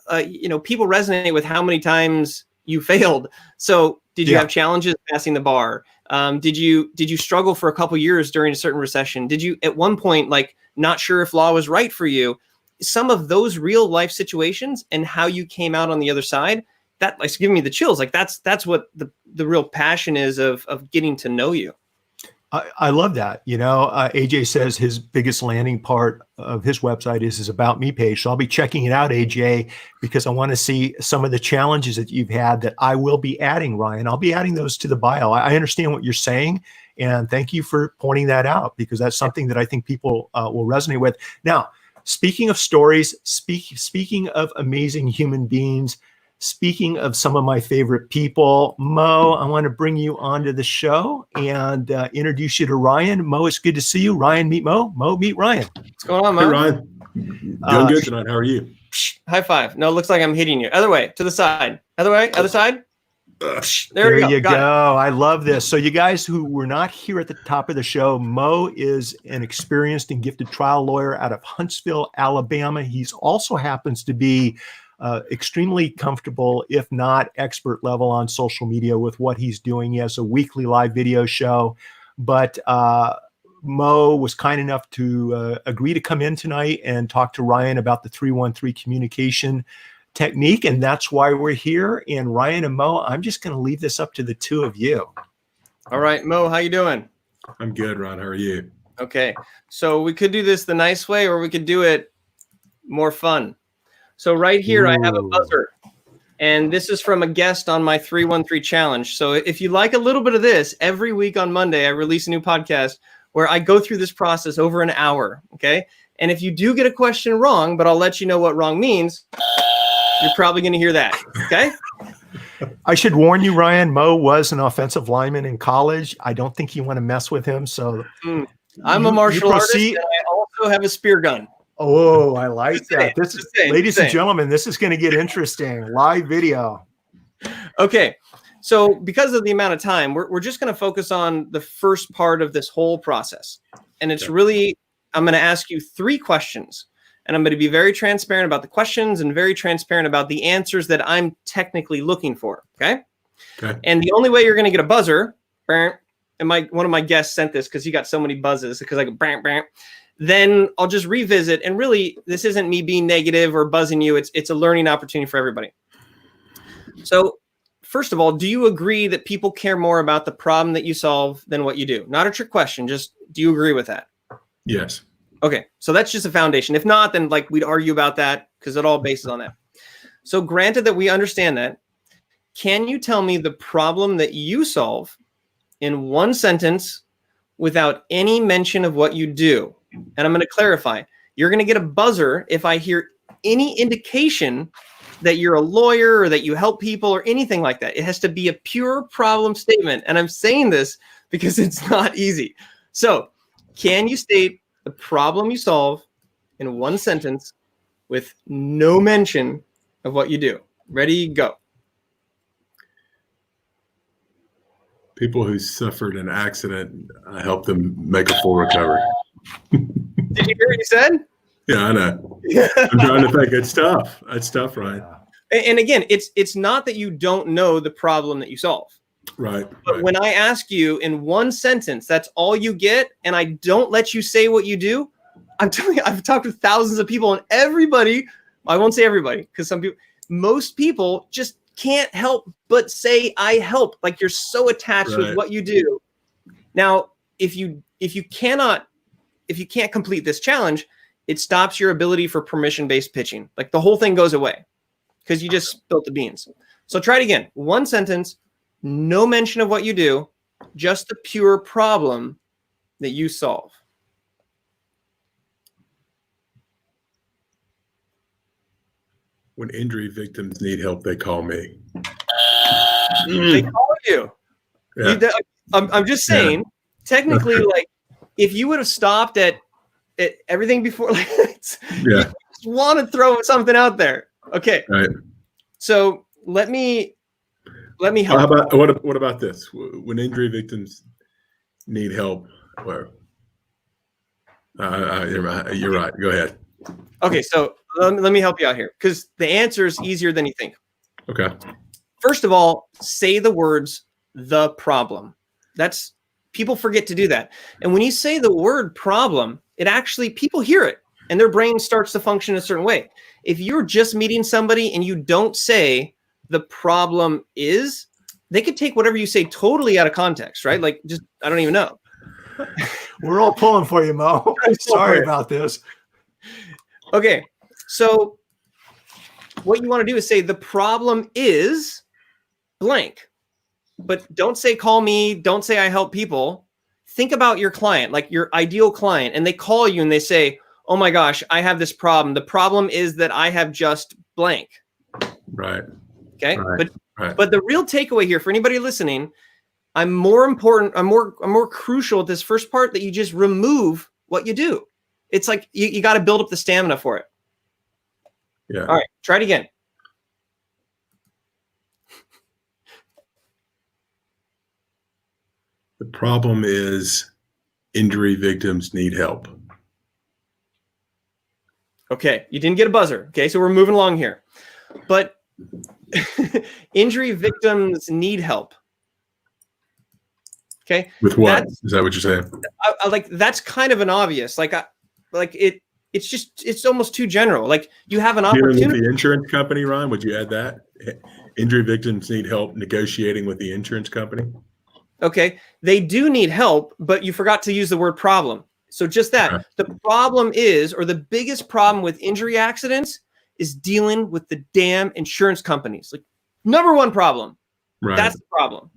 [SPEAKER 2] people resonate with how many times you failed. So did you have challenges passing the bar? Did you struggle for a couple years during a certain recession? Did you at one point like not sure if law was right for you? Some of those real life situations and how you came out on the other side, that like giving me the chills. Like that's what the real passion is of getting to know you.
[SPEAKER 1] I love that. AJ says his biggest landing part of his website is his About Me page. So I'll be checking it out, AJ, because I want to see some of the challenges that you've had that I will be adding, Ryan. I'll be adding those to the bio. I understand what you're saying. And thank you for pointing that out, because that's something that I think people will resonate with. Now, speaking of stories, speaking of amazing human beings, speaking of some of my favorite people, Mo, I want to bring you onto the show and introduce you to Ryan. Mo, it's good to see you. Ryan, meet Mo. Mo, meet Ryan.
[SPEAKER 2] What's going on, Mo?
[SPEAKER 3] Hey, Ryan. Doing good tonight. How are you?
[SPEAKER 2] High five. No, it looks like I'm hitting you. Other way, to the side. Other way, other side. There
[SPEAKER 1] you go. I love this. So you guys who were not here at the top of the show, Mo is an experienced and gifted trial lawyer out of Huntsville, Alabama. He's also happens to be extremely comfortable, if not expert level on social media with what he's doing. He has a weekly live video show, but Mo was kind enough to agree to come in tonight and talk to Ryan about the 313 communication technique. And that's why we're here. And Ryan and Mo, I'm just going to leave this up to the two of you.
[SPEAKER 2] All right, Mo, how you doing?
[SPEAKER 3] I'm good, Ron. How are you?
[SPEAKER 2] Okay. So we could do this the nice way, or we could do it more fun. So right here, I have a buzzer, and this is from a guest on my 313 challenge. So if you like a little bit of this, every week on Monday, I release a new podcast where I go through this process over an hour. Okay. And if you do get a question wrong, but I'll let you know what wrong means, you're probably going to hear that. Okay.
[SPEAKER 1] I should warn you, Ryan, Mo was an offensive lineman in college. I don't think you want to mess with him. So
[SPEAKER 2] I'm a martial artist, and I also have a spear gun.
[SPEAKER 1] Oh, I like that. Ladies and gentlemen, this is going to get interesting. Live video.
[SPEAKER 2] Okay. So because of the amount of time, we're just going to focus on the first part of this whole process. And it's really, I'm going to ask you 3 questions. And I'm going to be very transparent about the questions and very transparent about the answers that I'm technically looking for. Okay. And the only way you're going to get a buzzer, and one of my guests sent this because he got so many buzzes because I go, then I'll just revisit. And really, this isn't me being negative or buzzing you. It's a learning opportunity for everybody. So first of all, do you agree that people care more about the problem that you solve than what you do? Not a trick question. Just do you agree with that?
[SPEAKER 3] Yes.
[SPEAKER 2] Okay, so that's just a foundation. If not, then like we'd argue about that because it all bases on that. So granted that we understand that, can you tell me the problem that you solve in one sentence without any mention of what you do? And I'm going to clarify. You're going to get a buzzer if I hear any indication that you're a lawyer or that you help people or anything like that. It has to be a pure problem statement. And I'm saying this because it's not easy. So can you state the problem you solve in one sentence with no mention of what you do? Ready, go.
[SPEAKER 3] People who suffered an accident, I help them make a full recovery.
[SPEAKER 2] Did you hear what you said?
[SPEAKER 3] Yeah, I know. I'm trying to think. It's tough. It's tough, right?
[SPEAKER 2] And again, it's not that you don't know the problem that you solve.
[SPEAKER 3] Right.
[SPEAKER 2] But when I ask you in one sentence, that's all you get, and I don't let you say what you do, I'm telling you, I've talked to thousands of people, and everybody, I won't say everybody, because most people just can't help but say, I help. Like you're so attached with what you do. Now, if you can't complete this challenge, it stops your ability for permission-based pitching. Like the whole thing goes away because you just spilled the beans. So try it again. One sentence, no mention of what you do, just the pure problem that you solve.
[SPEAKER 3] When injury victims need help, they call me.
[SPEAKER 2] They call you.
[SPEAKER 3] Yeah.
[SPEAKER 2] I'm just saying, technically, like if you would have stopped at everything before, like, you just want to throw something out there. Okay.
[SPEAKER 3] Right.
[SPEAKER 2] So let me help.
[SPEAKER 3] How about what about this? When injury victims need help, where? You're right. Go ahead.
[SPEAKER 2] Okay, so let me help you out here because the answer is easier than you think.
[SPEAKER 3] Okay.
[SPEAKER 2] First of all, say the words "the problem." That's people forget to do that. And when you say the word problem, it actually people hear it and their brain starts to function a certain way. If you're just meeting somebody and you don't say the problem is, they could take whatever you say totally out of context, right? Like just I don't even know.
[SPEAKER 1] We're all pulling for you, Mo. Sorry about this.
[SPEAKER 2] Okay, so what you want to do is say the problem is blank, but don't say call me, don't say I help people. Think about your client, like your ideal client, and they call you and they say, oh my gosh, I have this problem. The problem is that I have just blank.
[SPEAKER 3] Right.
[SPEAKER 2] Okay,
[SPEAKER 3] right.
[SPEAKER 2] But the real takeaway here for anybody listening, I'm more crucial at this first part that you just remove what you do. It's like you got to build up the stamina for it.
[SPEAKER 3] Yeah.
[SPEAKER 2] All right, try it again.
[SPEAKER 3] The problem is injury victims need help.
[SPEAKER 2] Okay, you didn't get a buzzer. Okay, so we're moving along here. But injury victims need help. Okay.
[SPEAKER 3] With what? Is that what you're saying?
[SPEAKER 2] I like that's kind of an obvious. It's almost too general. Like you have an opportunity.
[SPEAKER 3] With the insurance company, Ron, would you add that? Injury victims need help negotiating with the insurance company.
[SPEAKER 2] Okay, they do need help, but you forgot to use the word problem. So just that. Okay. The problem is, or the biggest problem with injury accidents is dealing with the damn insurance companies. Like number one problem.
[SPEAKER 3] Right.
[SPEAKER 2] That's the problem.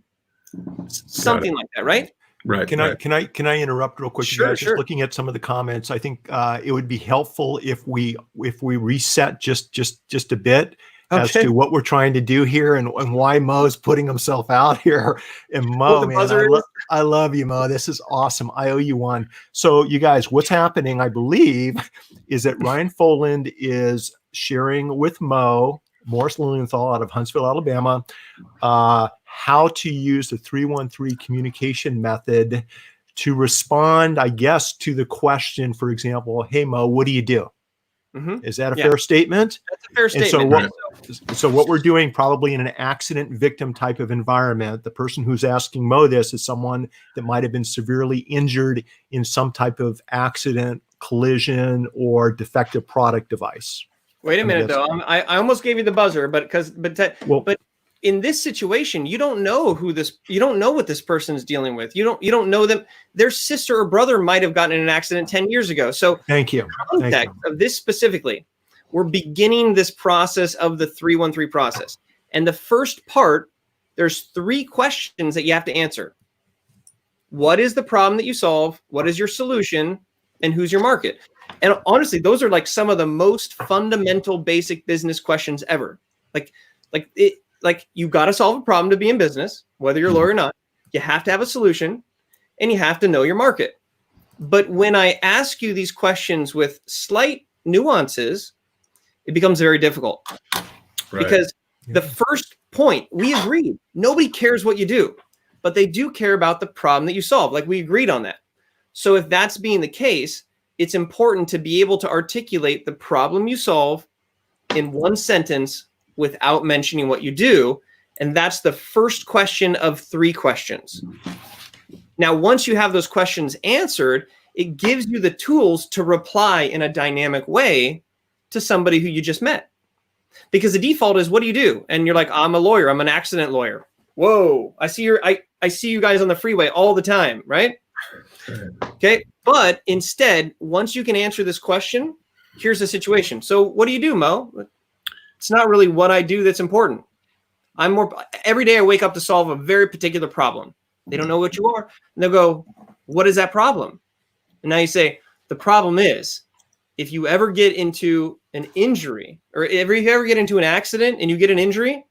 [SPEAKER 2] Something like that, right?
[SPEAKER 3] Right.
[SPEAKER 1] Can I interrupt real quick?
[SPEAKER 2] Sure,
[SPEAKER 1] Just looking at some of the comments, I think it would be helpful if we reset just a bit as to what we're trying to do here and why Mo's putting himself out here. And Mo, man, I love you, Mo. This is awesome. I owe you one. So you guys, what's happening, I believe, is that Ryan Foland is sharing with Morris Lilienthal out of Huntsville, Alabama, how to use the 313 communication method to respond, I guess, to the question, for example, hey, Mo, what do you do? Mm-hmm. Is that a fair statement?
[SPEAKER 2] That's a fair statement.
[SPEAKER 1] So what we're doing probably in an accident victim type of environment, the person who's asking Mo this is someone that might have been severely injured in some type of accident, collision, or defective product device.
[SPEAKER 2] Wait a minute, though. I almost gave you the buzzer, but in this situation, you don't know what this person is dealing with. You don't know them. Their sister or brother might have gotten in an accident 10 years ago. So
[SPEAKER 1] thank you.
[SPEAKER 2] Context of this specifically, we're beginning this process of the 313 process. And the first part, there's 3 questions that you have to answer. What is the problem that you solve? What is your solution? And who's your market? And honestly, those are like some of the most fundamental basic business questions ever. Like you got to solve a problem to be in business, whether you're a lawyer or not. You have to have a solution and you have to know your market. But when I ask you these questions with slight nuances, it becomes very difficult. Right. Because the first point, we agreed, nobody cares what you do, but they do care about the problem that you solve. Like we agreed on that. So if that's being the case, it's important to be able to articulate the problem you solve in one sentence without mentioning what you do. And that's the first question of 3 questions. Now, once you have those questions answered, it gives you the tools to reply in a dynamic way to somebody who you just met. Because the default is, what do you do? And you're like, I'm a lawyer. I'm an accident lawyer. Whoa, I see you guys on the freeway all the time, right? Okay. But instead, once you can answer this question, here's the situation. So what do you do, Mo? It's not really what I do that's important. Every day I wake up to solve a very particular problem. They don't know what you are. And they'll go, what is that problem? And now you say, the problem is, if you ever get into an injury, or if you ever get into an accident and you get an injury,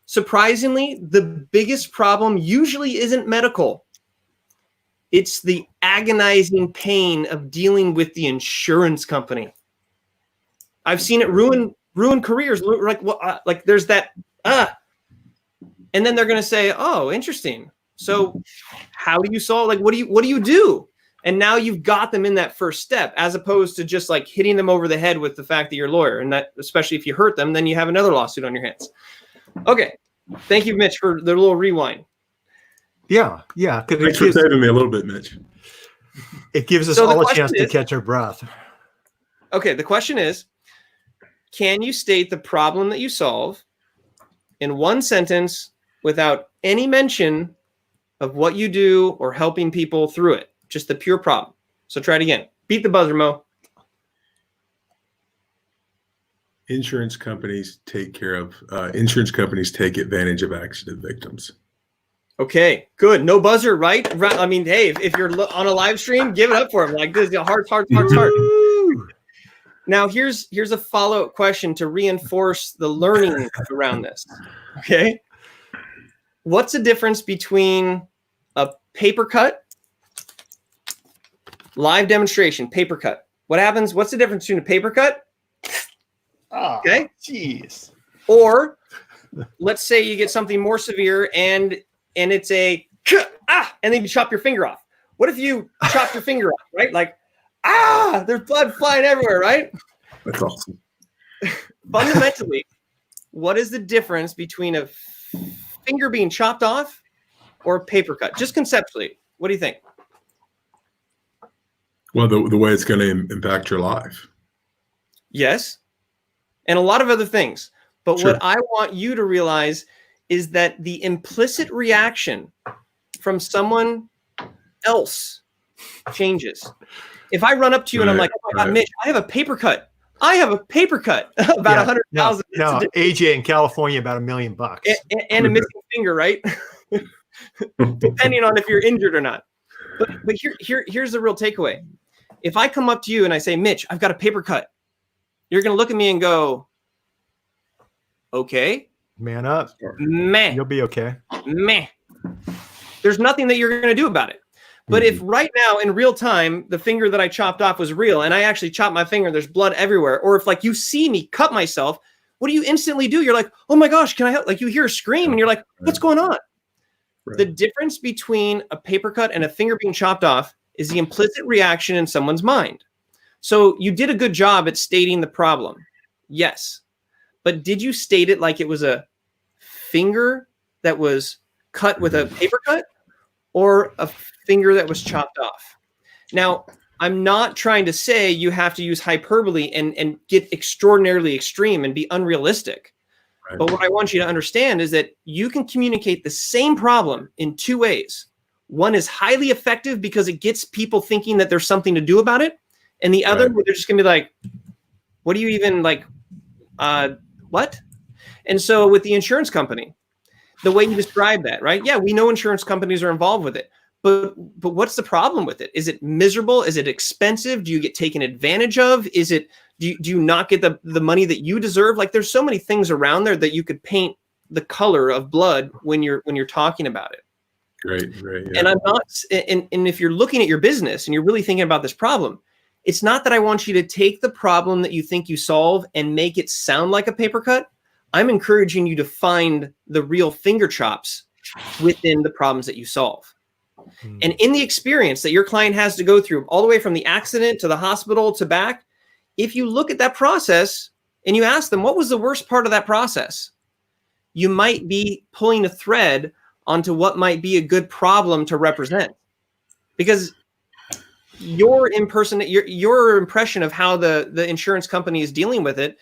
[SPEAKER 2] surprisingly, the biggest problem usually isn't medical. It's the agonizing pain of dealing with the insurance company. I've seen it ruin careers. Like there's that, and then they're going to say, oh, interesting. So how do you solve, like, what do you do? And now you've got them in that first step, as opposed to just like hitting them over the head with the fact that you're a lawyer. And that, especially if you hurt them, then you have another lawsuit on your hands. Okay. Thank you, Mitch, for the little rewind.
[SPEAKER 1] Yeah.
[SPEAKER 3] Thanks for saving me a little bit, Mitch.
[SPEAKER 1] It gives us all a chance to catch our breath.
[SPEAKER 2] Okay. The question is, can you state the problem that you solve in one sentence without any mention of what you do or helping people through it? Just the pure problem. So try it again. Beat the buzzer, Mo.
[SPEAKER 3] Insurance companies take advantage of accident victims.
[SPEAKER 2] Okay, good. No buzzer, right? I mean, hey, if you're on a live stream, give it up for him. Like this, heart. Now, here's a follow-up question to reinforce the learning around this. Okay. What's the difference between a paper cut, live demonstration, paper cut? What happens? What's the difference between a paper cut? Okay.
[SPEAKER 1] Jeez.
[SPEAKER 2] Or let's say you get something more severe and it's and then you chop your finger off. What if you chop your finger off, right? Like, there's blood flying everywhere, right?
[SPEAKER 3] That's awesome.
[SPEAKER 2] Fundamentally, what is the difference between a finger being chopped off or a paper cut? Just conceptually, what do you think?
[SPEAKER 3] Well, the way it's going to impact your life.
[SPEAKER 2] Yes. And a lot of other things. But
[SPEAKER 3] Sure.
[SPEAKER 2] what I want you to realize is that the implicit reaction from someone else changes. If I run up to you and I'm like, oh my God, Mitch, I have a paper cut. About 100,000.
[SPEAKER 1] No, AJ in California, about $1 million.
[SPEAKER 2] And a missing finger, right? Depending on if you're injured or not. But here's the real takeaway. If I come up to you and I say, Mitch, I've got a paper cut, you're going to look at me and go, okay.
[SPEAKER 1] Man up.
[SPEAKER 2] Meh.
[SPEAKER 1] You'll be okay.
[SPEAKER 2] Meh. There's nothing that you're going to do about it. But if right now in real time, the finger that I chopped off was real and I actually chopped my finger, there's blood everywhere. Or if like you see me cut myself, what do you instantly do? You're like, oh my gosh, can I help? Like you hear a scream and you're like, what's going on? Right. The difference between a paper cut and a finger being chopped off is the implicit reaction in someone's mind. So you did a good job at stating the problem. Yes. But did you state it like it was a finger that was cut with a paper cut or a finger that was chopped off? Now, I'm not trying to say you have to use hyperbole and get extraordinarily extreme and be unrealistic. Right. But what I want you to understand is that you can communicate the same problem in two ways. One is highly effective because it gets people thinking that there's something to do about it. And the other, where they're just going to be like, what do you even like? What? And so with the insurance company, the way you describe that, right? Yeah, we know insurance companies are involved with it, but what's the problem with it? Is it miserable? Is it expensive? Do you get taken advantage of? Is it, do you not get the money that you deserve? Like there's so many things around there that you could paint the color of blood when you're talking about it.
[SPEAKER 3] Right. Yeah.
[SPEAKER 2] And I'm not, and if you're looking at your business and you're really thinking about this problem, it's not that I want you to take the problem that you think you solve and make it sound like a paper cut. I'm encouraging you to find the real finger chops within the problems that you solve. And in the experience that your client has to go through, all the way from the accident to the hospital to back, if you look at that process and you ask them, what was the worst part of that process? You might be pulling a thread onto what might be a good problem to represent. Because your impression of how the insurance company is dealing with it,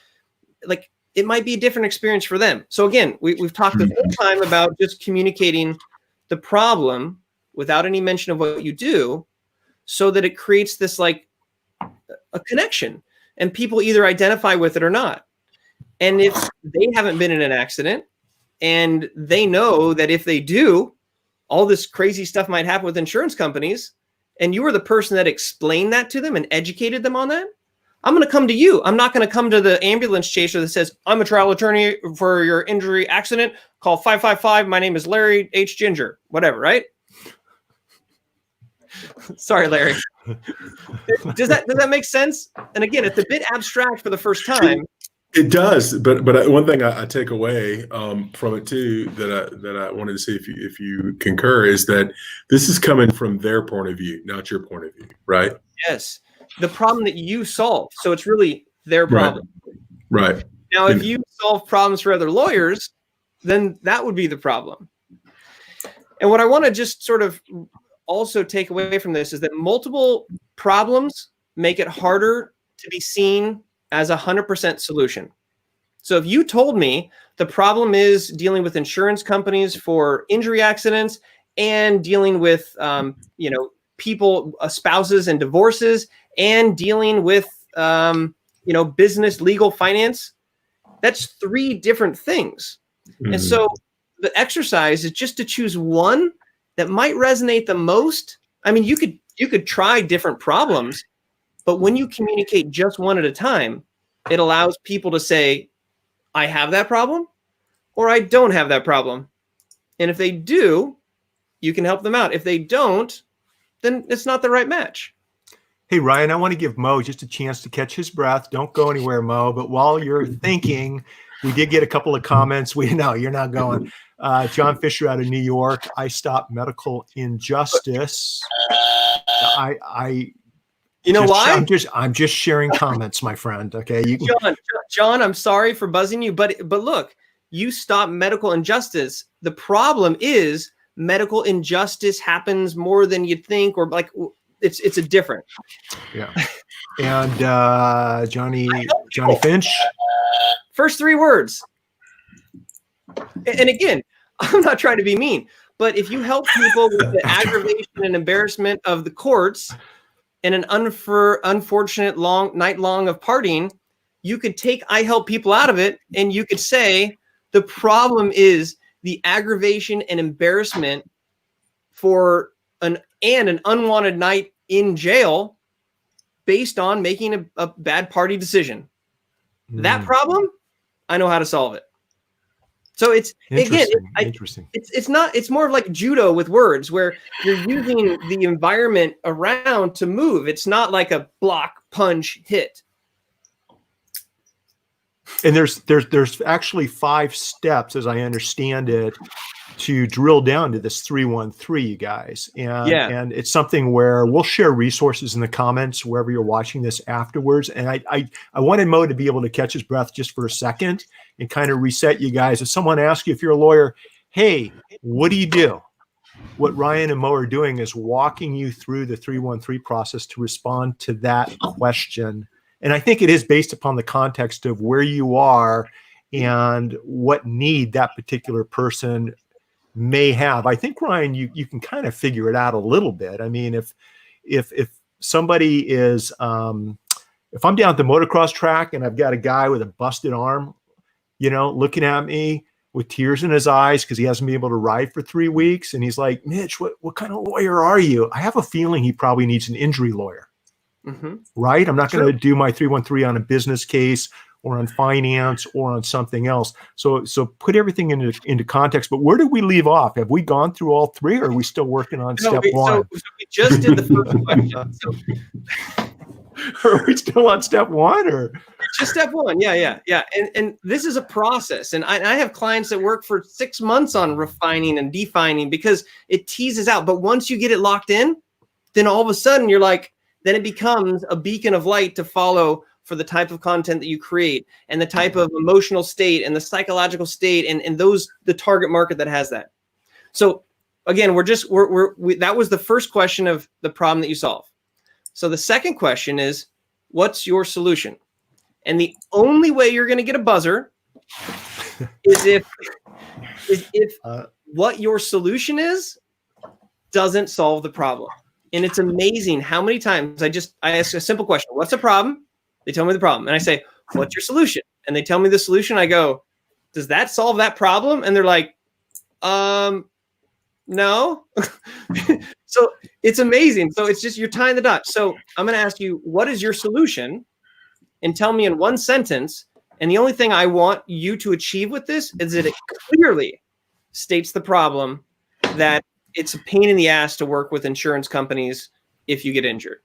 [SPEAKER 2] like it might be a different experience for them. So again, we've talked the whole time about just communicating the problem without any mention of what you do, so that it creates this like a connection, and people either identify with it or not. And if they haven't been in an accident and they know that if they do, all this crazy stuff might happen with insurance companies, and you were the person that explained that to them and educated them on that, I'm going to come to you. I'm not going to come to the ambulance chaser that says, I'm a trial attorney for your injury accident. Call 555. My name is Larry H. Ginger, whatever, right? Sorry, Larry. Does that make sense? And again, it's a bit abstract for the first time.
[SPEAKER 3] It does, but one thing I take away from it too that I wanted to see if you concur is that this is coming from their point of view, not your point of view, right?
[SPEAKER 2] Yes, the problem that you solve. So it's really their problem.
[SPEAKER 3] Right.
[SPEAKER 2] Now, if you solve problems for other lawyers, then that would be the problem. And what I want to just sort of also take away from this is that multiple problems make it harder to be seen as 100% solution. So if you told me the problem is dealing with insurance companies for injury accidents and dealing with, people, spouses and divorces, and dealing with, business, legal, finance, that's 3 different things. Mm-hmm. And so the exercise is just to choose one that might resonate the most. I mean, you could try different problems, but when you communicate just one at a time, it allows people to say, I have that problem, or I don't have that problem. And if they do, you can help them out. If they don't, then it's not the right match.
[SPEAKER 1] Hey, Ryan, I want to give Mo just a chance to catch his breath. Don't go anywhere, Mo. But while you're thinking, we did get a couple of comments. No, you're not going. John Fisher out of New York. I stopped medical injustice.
[SPEAKER 2] You know why?
[SPEAKER 1] I'm just sharing comments, my friend. Okay,
[SPEAKER 2] John, I'm sorry for buzzing you, but look, you stop medical injustice. The problem is medical injustice happens more than you think, or like it's a different.
[SPEAKER 1] Yeah. And Johnny Finch.
[SPEAKER 2] First 3 words. And again, I'm not trying to be mean, but if you help people with the aggravation and embarrassment of the courts and an unfortunate night long of partying, you could take I help people out of it, and you could say the problem is the aggravation and embarrassment for an unwanted night in jail based on making a bad party decision. That problem, I know how to solve it. So it's
[SPEAKER 1] interesting.
[SPEAKER 2] It's more of like judo with words, where you're using the environment around to move. It's not like a block, punch, hit.
[SPEAKER 1] And there's actually 5 steps, as I understand it, to drill down to this 313, you guys. And it's something where we'll share resources in the comments wherever you're watching this afterwards. And I wanted Mo to be able to catch his breath just for a second and kind of reset you guys. If someone asks you, if you're a lawyer, hey, what do you do? What Ryan and Mo are doing is walking you through the 313 process to respond to that question. And I think it is based upon the context of where you are and what need that particular person may have. I think, Ryan, you can kind of figure it out a little bit. I mean, if somebody is, if I'm down at the motocross track and I've got a guy with a busted arm, looking at me with tears in his eyes because he hasn't been able to ride for 3 weeks, and he's like, Mitch, what kind of lawyer are you? I have a feeling he probably needs an injury lawyer. Mm-hmm. Right? I'm not going to do my 313 on a business case or on finance or on something else. So put everything into context. But where did we leave off? Have we gone through all 3, or are we still working on step 1?
[SPEAKER 2] So we just did the first question.
[SPEAKER 1] Are we still on step 1, or
[SPEAKER 2] just step 1? Yeah. And this is a process. And I have clients that work for 6 months on refining and defining because it teases out. But once you get it locked in, then all of a sudden you're like, then it becomes a beacon of light to follow for the type of content that you create and the type of emotional state and the psychological state and the target market that has that. So again, that was the first question of the problem that you solve. So the second question is, what's your solution? And the only way you're going to get a buzzer is if what your solution is doesn't solve the problem. And it's amazing how many times I ask a simple question. What's the problem? They tell me the problem. And I say, what's your solution? And they tell me the solution. I go, does that solve that problem? And they're like, no. So it's amazing. So it's just, you're tying the dots. So I'm going to ask you, what is your solution? And tell me in one sentence. And the only thing I want you to achieve with this is that it clearly states the problem, that it's a pain in the ass to work with insurance companies if you get injured.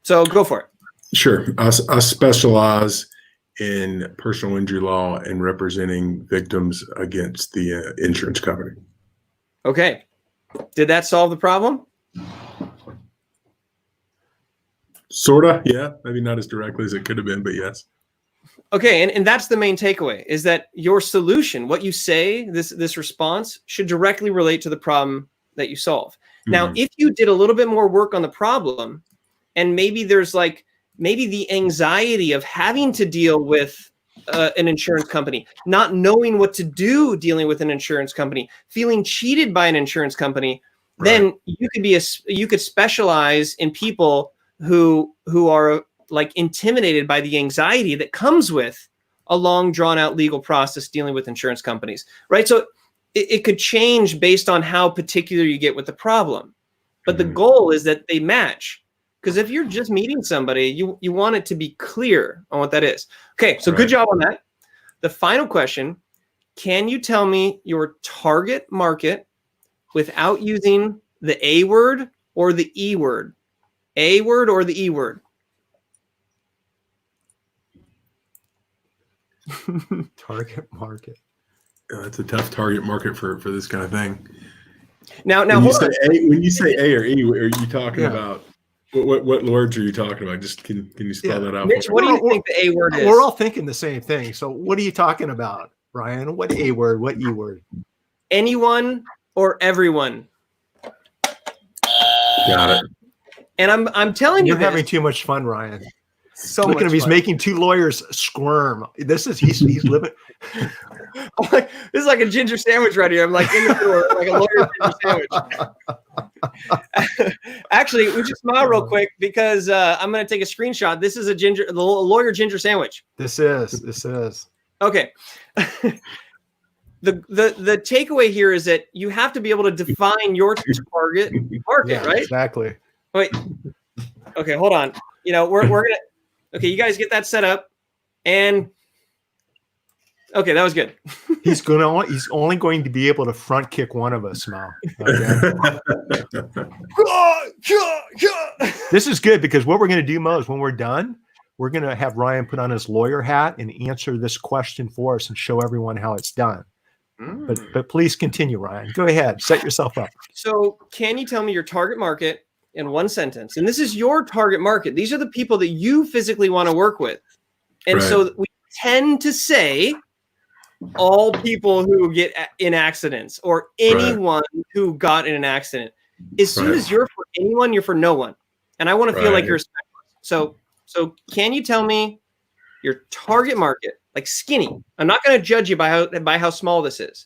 [SPEAKER 2] So go for it.
[SPEAKER 3] Sure. I specialize in personal injury law and representing victims against the insurance company.
[SPEAKER 2] Okay. Did that solve the problem?
[SPEAKER 3] Sorta, yeah. Maybe not as directly as it could have been, but yes.
[SPEAKER 2] Okay, and that's the main takeaway, is that your solution, what you say, this response, should directly relate to the problem that you solve. Now, if you did a little bit more work on the problem, and maybe there's maybe the anxiety of having to deal with an insurance company, not knowing what to do dealing with an insurance company, feeling cheated by an insurance company, then you could specialize in people who are like intimidated by the anxiety that comes with a long drawn out legal process dealing with insurance companies, right? So it could change based on how particular you get with the problem. But the goal is that they match. Because if you're just meeting somebody, you want it to be clear on what that is. Okay, so good job on that. The final question, can you tell me your target market without using the A word or the E word? A word or the E word?
[SPEAKER 1] Target market.
[SPEAKER 3] That's a tough target market for this kind of thing.
[SPEAKER 2] Now
[SPEAKER 3] when you say A or E, are you talking about what words are you talking about? Just can you spell that out?
[SPEAKER 2] Mitch, what do you think the A word is?
[SPEAKER 1] We're all thinking the same thing. So what are you talking about, Ryan? What A word? What E word?
[SPEAKER 2] Anyone or everyone?
[SPEAKER 3] Got it.
[SPEAKER 2] And I'm telling you,
[SPEAKER 1] you're having too much fun, Ryan.
[SPEAKER 2] So
[SPEAKER 1] look at him; he's
[SPEAKER 2] fun.
[SPEAKER 1] making two lawyers squirm. He's living.
[SPEAKER 2] This is like a ginger sandwich right here. I'm like in the door, like a lawyer ginger sandwich. Actually, would you smile real quick, because I'm going to take a screenshot. This is a lawyer ginger sandwich.
[SPEAKER 1] This is.
[SPEAKER 2] Okay. The takeaway here is that you have to be able to define your target market, right?
[SPEAKER 1] Exactly.
[SPEAKER 2] Wait. Okay, hold on. We're gonna. Okay, you guys get that set up, and okay, that was good.
[SPEAKER 1] He's only going to be able to front kick one of us, Mal. Okay? This is good, because what we're going to do, Mo, is when we're done, we're going to have Ryan put on his lawyer hat and answer this question for us and show everyone how it's done. But please continue, Ryan. Go ahead. Set yourself up.
[SPEAKER 2] So can you tell me your target market in one sentence? And this is your target market. These are the people that you physically want to work with. And so we tend to say all people who get in accidents, or anyone who got in an accident. As soon as you're for anyone, you're for no one. And I want to feel like you're a specialist. So can you tell me your target market, like skinny? I'm not going to judge you by how small this is.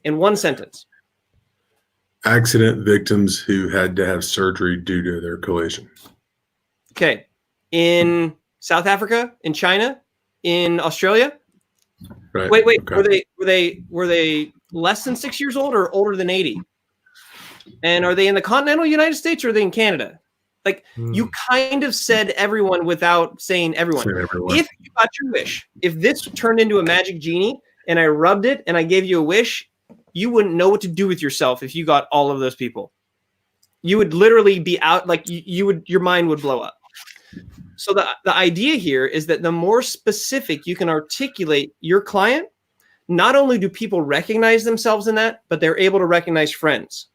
[SPEAKER 2] In one sentence.
[SPEAKER 3] Accident victims who had to have surgery due to their collision.
[SPEAKER 2] Okay. In South Africa, in China, in Australia?
[SPEAKER 3] Right.
[SPEAKER 2] Wait.
[SPEAKER 3] Okay.
[SPEAKER 2] Were they less than 6 years old or older than 80? And are they in the continental United States, or are they in Canada? Like, you kind of said everyone without saying everyone. If you got your wish, if this turned into a magic genie and I rubbed it and I gave you a wish, you wouldn't know what to do with yourself if you got all of those people. You would literally be out, like your mind would blow up. So the idea here is that the more specific you can articulate your client, not only do people recognize themselves in that, but they're able to recognize friends.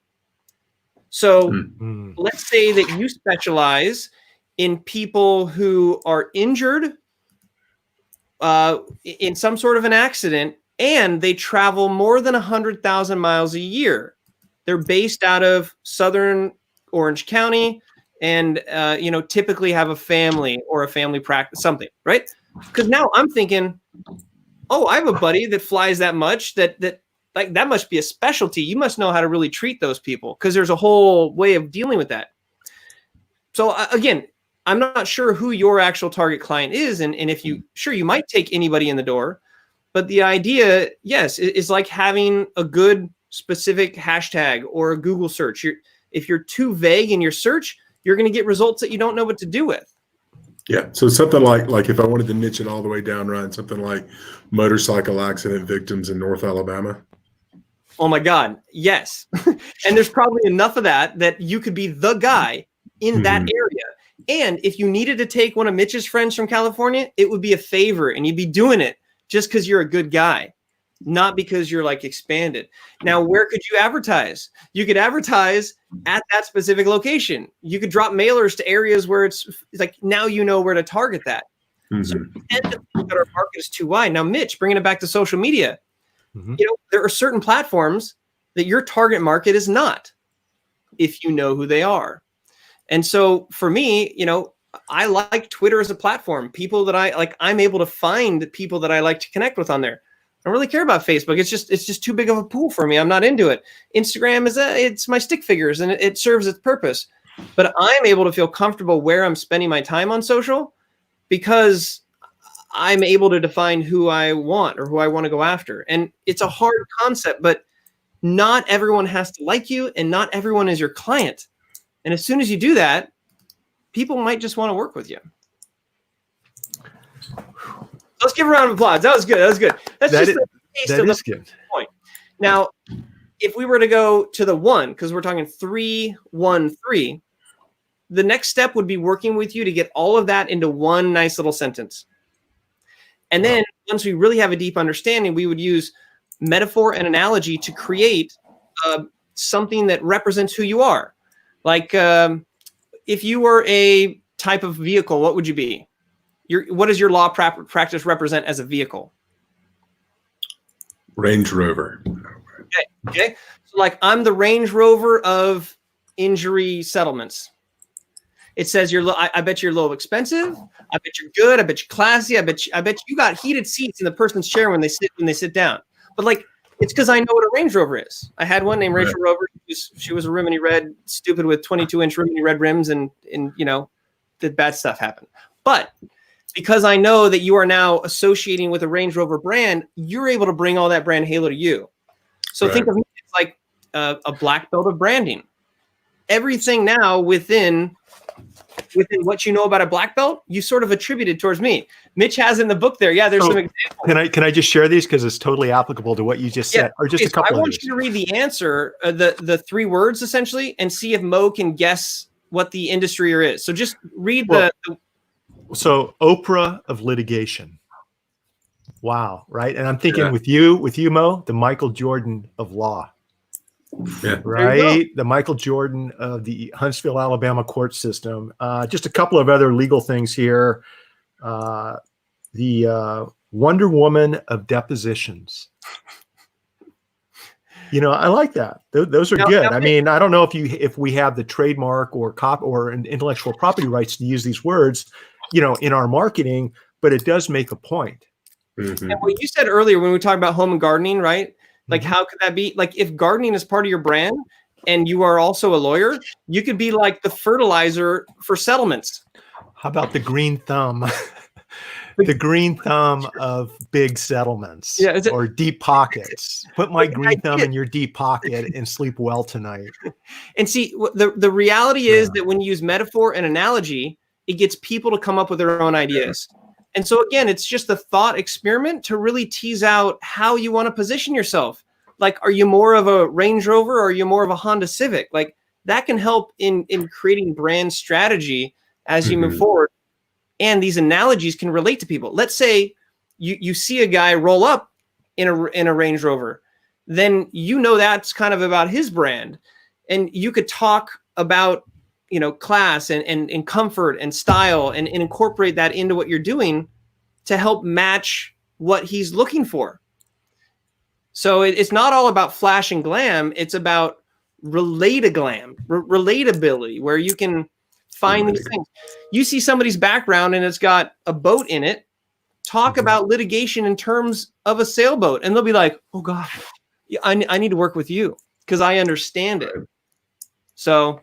[SPEAKER 2] So let's say that you specialize in people who are injured in some sort of an accident, and they travel more than 100,000 miles a year. They're based out of Southern Orange County, and typically have a family or a family practice, something, right? Because now I'm thinking, oh, I have a buddy that flies that much that like that must be a specialty. You must know how to really treat those people because there's a whole way of dealing with that. So again, I'm not sure who your actual target client is. And if you might take anybody in the door, but the idea, yes, is like having a good specific hashtag or a Google search. If you're too vague in your search, you're going to get results that you don't know what to do with.
[SPEAKER 3] Yeah. So something like if I wanted to niche it all the way down, Ryan, something like motorcycle accident victims in North Alabama.
[SPEAKER 2] Oh my God. Yes. And there's probably enough of that you could be the guy in that area. And if you needed to take one of Mitch's friends from California, it would be a favor and you'd be doing it just because you're a good guy, not because you're like expanded. Now, where could you advertise? You could advertise at that specific location. You could drop mailers to areas where it's like, now you know where to target that. So we tend to think that our market is too wide. Now, Mitch, bringing it back to social media, there are certain platforms that your target market is not, if you know who they are. And so for me, I like Twitter as a platform. People that I like, I'm able to find people that I like to connect with on there. I don't really care about Facebook. It's just too big of a pool for me. I'm not into it. Instagram it's my stick figures and it serves its purpose. But I'm able to feel comfortable where I'm spending my time on social because I'm able to define who I want or who I want to go after. And it's a hard concept, but not everyone has to like you and not everyone is your client. And as soon as you do that, people might just want to work with you. Let's give a round of applause. That was good. That's just a taste of the point. Now, if we were to go to the 1, because we're talking 3, 1, 3, the next step would be working with you to get all of that into one nice little sentence. And then once we really have a deep understanding, we would use metaphor and analogy to create something that represents who you are. Like if you were a type of vehicle, what would you be? What does your law practice represent as a vehicle?
[SPEAKER 3] Range Rover.
[SPEAKER 2] Okay. So like I'm the Range Rover of injury settlements. It says I bet you're a little expensive. I bet you're good. I bet you're classy. I bet you got heated seats in the person's chair when they sit down. But like it's because I know what a Range Rover is. I had one named Rachel Rover. She was a Rimini Red, stupid with 22-inch Rimini Red rims, and the bad stuff happened. But because I know that you are now associating with a Range Rover brand, you're able to bring all that brand halo to you. So think of me as like a black belt of branding. Everything now within what you know about a black belt, you sort of attributed towards me. Mitch has in the book there. Yeah, there's some examples.
[SPEAKER 1] Can I just share these because it's totally applicable to what you just said, or just a couple.
[SPEAKER 2] I want you to read the answer, the 3 words essentially, and see if Mo can guess what the industry is. So just read
[SPEAKER 1] So Oprah of litigation. Wow, right? And I'm thinking with you, Mo, the Michael Jordan of law.
[SPEAKER 3] Yeah.
[SPEAKER 1] Right? The Michael Jordan of the Huntsville, Alabama court system. Just a couple of other legal things here. The Wonder Woman of depositions. I like that. Those are good. I mean, I don't know if we have the trademark or intellectual property rights to use these words, in our marketing, but it does make a point.
[SPEAKER 2] And what you said earlier when we talked about home and gardening, right? Like, how could that be? Like, if gardening is part of your brand and you are also a lawyer, you could be like the fertilizer for settlements.
[SPEAKER 1] How about the green thumb? The green thumb of big settlements or deep pockets. Put my green thumb in your deep pocket and sleep well tonight.
[SPEAKER 2] And see, the reality is that when you use metaphor and analogy, it gets people to come up with their own ideas. And so again, it's just a thought experiment to really tease out how you want to position yourself. Like, are you more of a Range Rover or are you more of a Honda Civic? Like, that can help in creating brand strategy as you move forward. And these analogies can relate to people. Let's say you see a guy roll up in a Range Rover, then that's kind of about his brand. And you could talk about class and comfort and style and incorporate that into what you're doing to help match what he's looking for. So it's not all about flash and glam. It's about relatability, where you can find these things. You see somebody's background and it's got a boat in it. Talk about litigation in terms of a sailboat. And they'll be like, oh God, I need to work with you because I understand it. So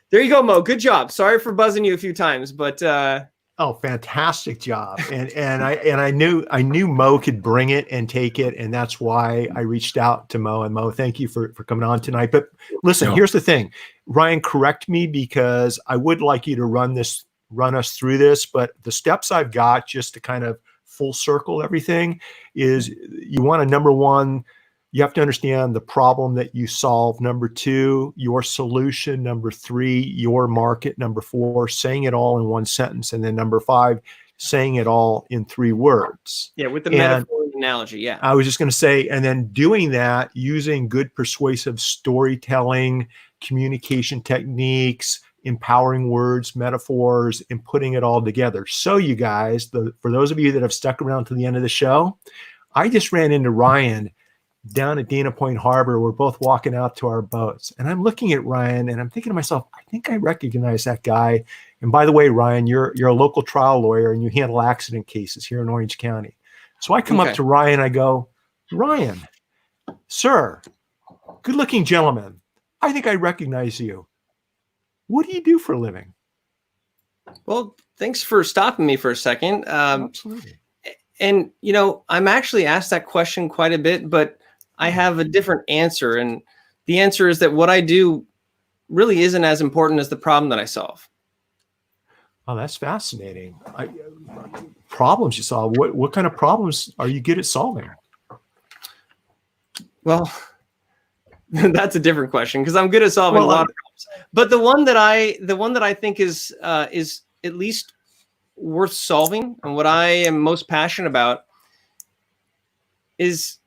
[SPEAKER 2] there you go, Mo. Good job. Sorry for buzzing you a few times, but
[SPEAKER 1] oh, fantastic job. And I knew Mo could bring it and take it. And that's why I reached out to Mo. And Mo, thank you for coming on tonight. But listen, here's the thing. Ryan, correct me, because I would like you to run us through this, but the steps I've got just to kind of full circle everything is you want to, number one, you have to understand the problem that you solve. Number two, your solution. Number three, your market. Number four, saying it all in one sentence. And then number five, saying it all in 3 words.
[SPEAKER 2] Yeah, with the metaphor and analogy. Yeah.
[SPEAKER 1] I was just going to say, and then doing that using good persuasive storytelling, communication techniques, empowering words, metaphors, and putting it all together. So you guys, for those of you that have stuck around to the end of the show, I just ran into Ryan down at Dana Point Harbor. We're both walking out to our boats, and I'm looking at Ryan and I'm thinking to myself, I think I recognize that guy. And by the way, Ryan, you're a local trial lawyer and you handle accident cases here in Orange County. So I come up to Ryan, I go, Ryan, sir, good looking gentleman, I think I recognize you. What do you do for a living?
[SPEAKER 2] Well, thanks for stopping me for a second.
[SPEAKER 1] Absolutely.
[SPEAKER 2] And, I'm actually asked that question quite a bit, but I have a different answer. And the answer is that what I do really isn't as important as the problem that I solve.
[SPEAKER 1] Oh, that's fascinating. Problems you solve. What kind of problems are you good at solving?
[SPEAKER 2] Well, that's a different question because I'm good at solving a lot of problems. But the one that I think is at least worth solving, and what I am most passionate about, is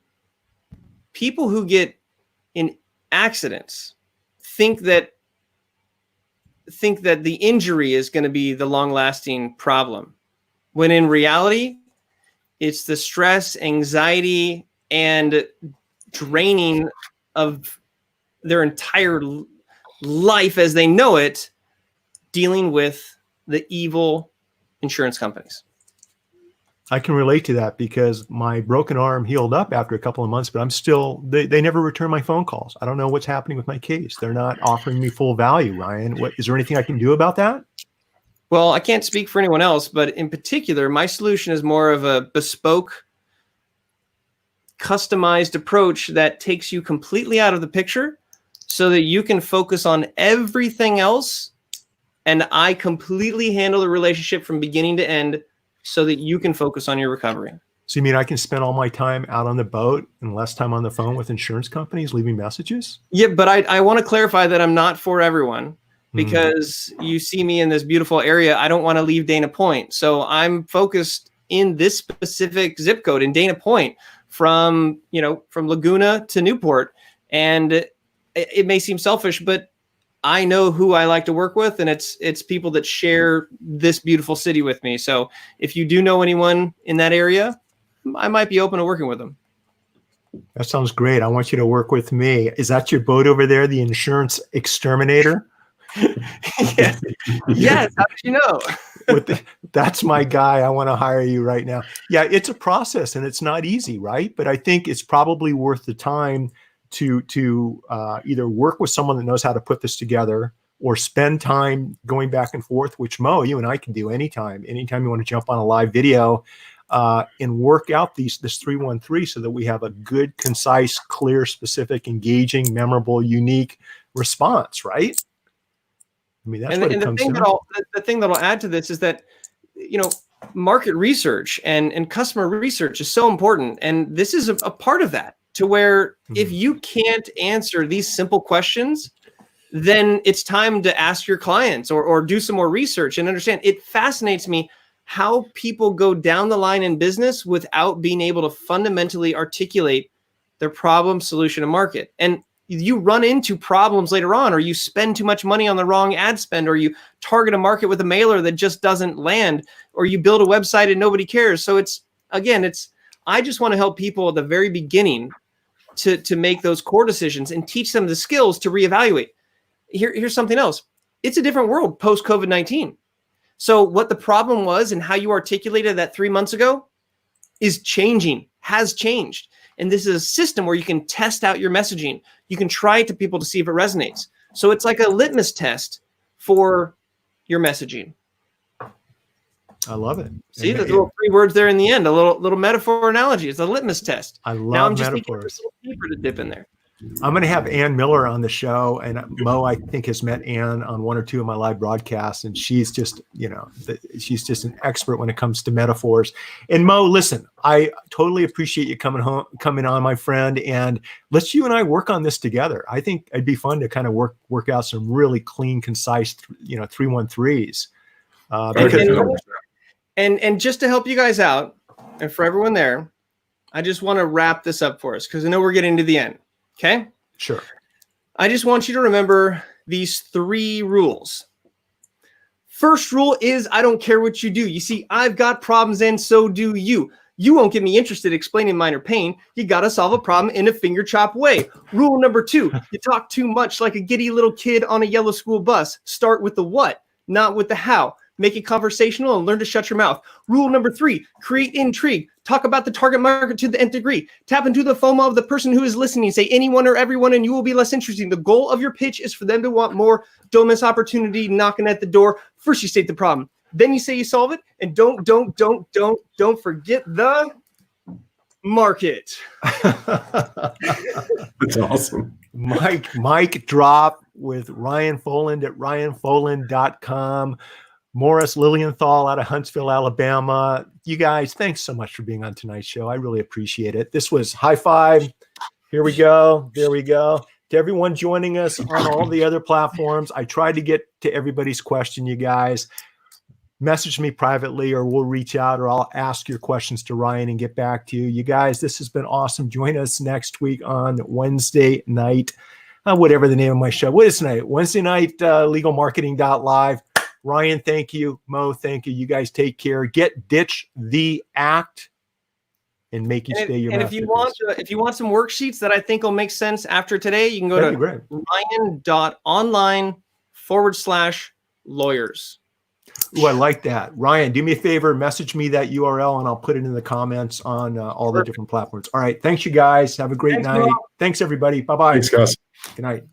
[SPEAKER 2] people who get in accidents think that the injury is going to be the long-lasting problem, when in reality, it's the stress, anxiety, and draining of their entire life as they know it, dealing with the evil insurance companies.
[SPEAKER 1] I can relate to that because my broken arm healed up after a couple of months, but I'm still, they never return my phone calls. I don't know what's happening with my case. They're not offering me full value, Ryan. Is there anything I can do about that?
[SPEAKER 2] Well, I can't speak for anyone else, but in particular, my solution is more of a bespoke, customized approach that takes you completely out of the picture so that you can focus on everything else. And I completely handle the relationship from beginning to end so that you can focus on your recovery.
[SPEAKER 1] So you mean I can spend all my time out on the boat and less time on the phone with insurance companies leaving messages?
[SPEAKER 2] Yeah, but I want to clarify that I'm not for everyone, because you see me in this beautiful area. I don't want to leave Dana Point. So I'm focused in this specific zip code in Dana Point from Laguna to Newport. And it may seem selfish, but I know who I like to work with, and it's people that share this beautiful city with me. So if you do know anyone in that area, I might be open to working with them.
[SPEAKER 1] That sounds great. I want you to work with me. Is that your boat over there, the Insurance Exterminator?
[SPEAKER 2] Yes. Yes. How did you know?
[SPEAKER 1] That's my guy. I want to hire you right now. Yeah, it's a process and it's not easy, right? But I think it's probably worth the time to either work with someone that knows how to put this together, or spend time going back and forth, which Mo, you and I can do anytime you want to jump on a live video and work out this 313 so that we have a good, concise, clear, specific, engaging, memorable, unique response, right? I mean, that's what it comes to.
[SPEAKER 2] The thing that I'll add to this is that, market research and customer research is so important. And this is a part of that, to where if you can't answer these simple questions, then it's time to ask your clients or do some more research and understand. It fascinates me how people go down the line in business without being able to fundamentally articulate their problem, solution, and market. And you run into problems later on, or you spend too much money on the wrong ad spend, or you target a market with a mailer that just doesn't land, or you build a website and nobody cares. So I just want to help people at the very beginning to make those core decisions and teach them the skills to reevaluate. Here's something else. It's a different world post COVID-19. So what the problem was and how you articulated that 3 months ago is changing, has changed. And this is a system where you can test out your messaging. You can try it to people to see if it resonates. So it's like a litmus test for your messaging.
[SPEAKER 1] I love it.
[SPEAKER 2] See, there's little 3 words there in the end, a little metaphor analogy. It's a litmus test.
[SPEAKER 1] I love
[SPEAKER 2] now I'm just
[SPEAKER 1] metaphors.
[SPEAKER 2] thinking of a paper to dip in there.
[SPEAKER 1] I'm going to have Ann Miller on the show, and Mo, I think, has met Ann on 1 or 2 of my live broadcasts, and she's just, she's just an expert when it comes to metaphors. And Mo, listen, I totally appreciate you coming on, my friend, and let's you and I work on this together. I think it'd be fun to kind of work out some really clean, concise, 313s.
[SPEAKER 2] And just to help you guys out, and for everyone there, I just want to wrap this up for us because I know we're getting to the end. Okay?
[SPEAKER 1] Sure.
[SPEAKER 2] I just want you to remember these 3 rules. First rule is I don't care what you do. You see, I've got problems and so do you. You won't get me interested in explaining minor pain. You got to solve a problem in a finger chop way. Rule number 2, you talk too much like a giddy little kid on a yellow school bus. Start with the what, not with the how. Make it conversational and learn to shut your mouth. Rule number 3, create intrigue. Talk about the target market to the nth degree. Tap into the FOMO of the person who is listening. Say anyone or everyone and you will be less interesting. The goal of your pitch is for them to want more. Don't miss opportunity knocking at the door. First you state the problem. Then you say you solve it. And don't forget the market.
[SPEAKER 3] That's awesome.
[SPEAKER 1] Mic drop with Ryan Foland at ryanfoland.com. Morris Lilienthal out of Huntsville, Alabama. You guys, thanks so much for being on tonight's show. I really appreciate it. This was high five. Here we go. There we go. To everyone joining us on all the other platforms, I tried to get to everybody's question, you guys. Message me privately or we'll reach out or I'll ask your questions to Ryan and get back to you. You guys, this has been awesome. Join us next week on Wednesday night, whatever the name of my show. What is tonight? Wednesday night, legalmarketing.live. Ryan, thank you. Mo, thank you. You guys take care. Ditch the act and make you stay your mouth.
[SPEAKER 2] And if you want some worksheets that I think will make sense after today, you can go to ryan.online/lawyers.
[SPEAKER 1] Ooh, I like that. Ryan, do me a favor, message me that URL and I'll put it in the comments on all the different platforms. All right. Thanks, you guys. Have a great night. Thanks, everybody. Bye-bye.
[SPEAKER 3] Thanks, guys.
[SPEAKER 1] Good night.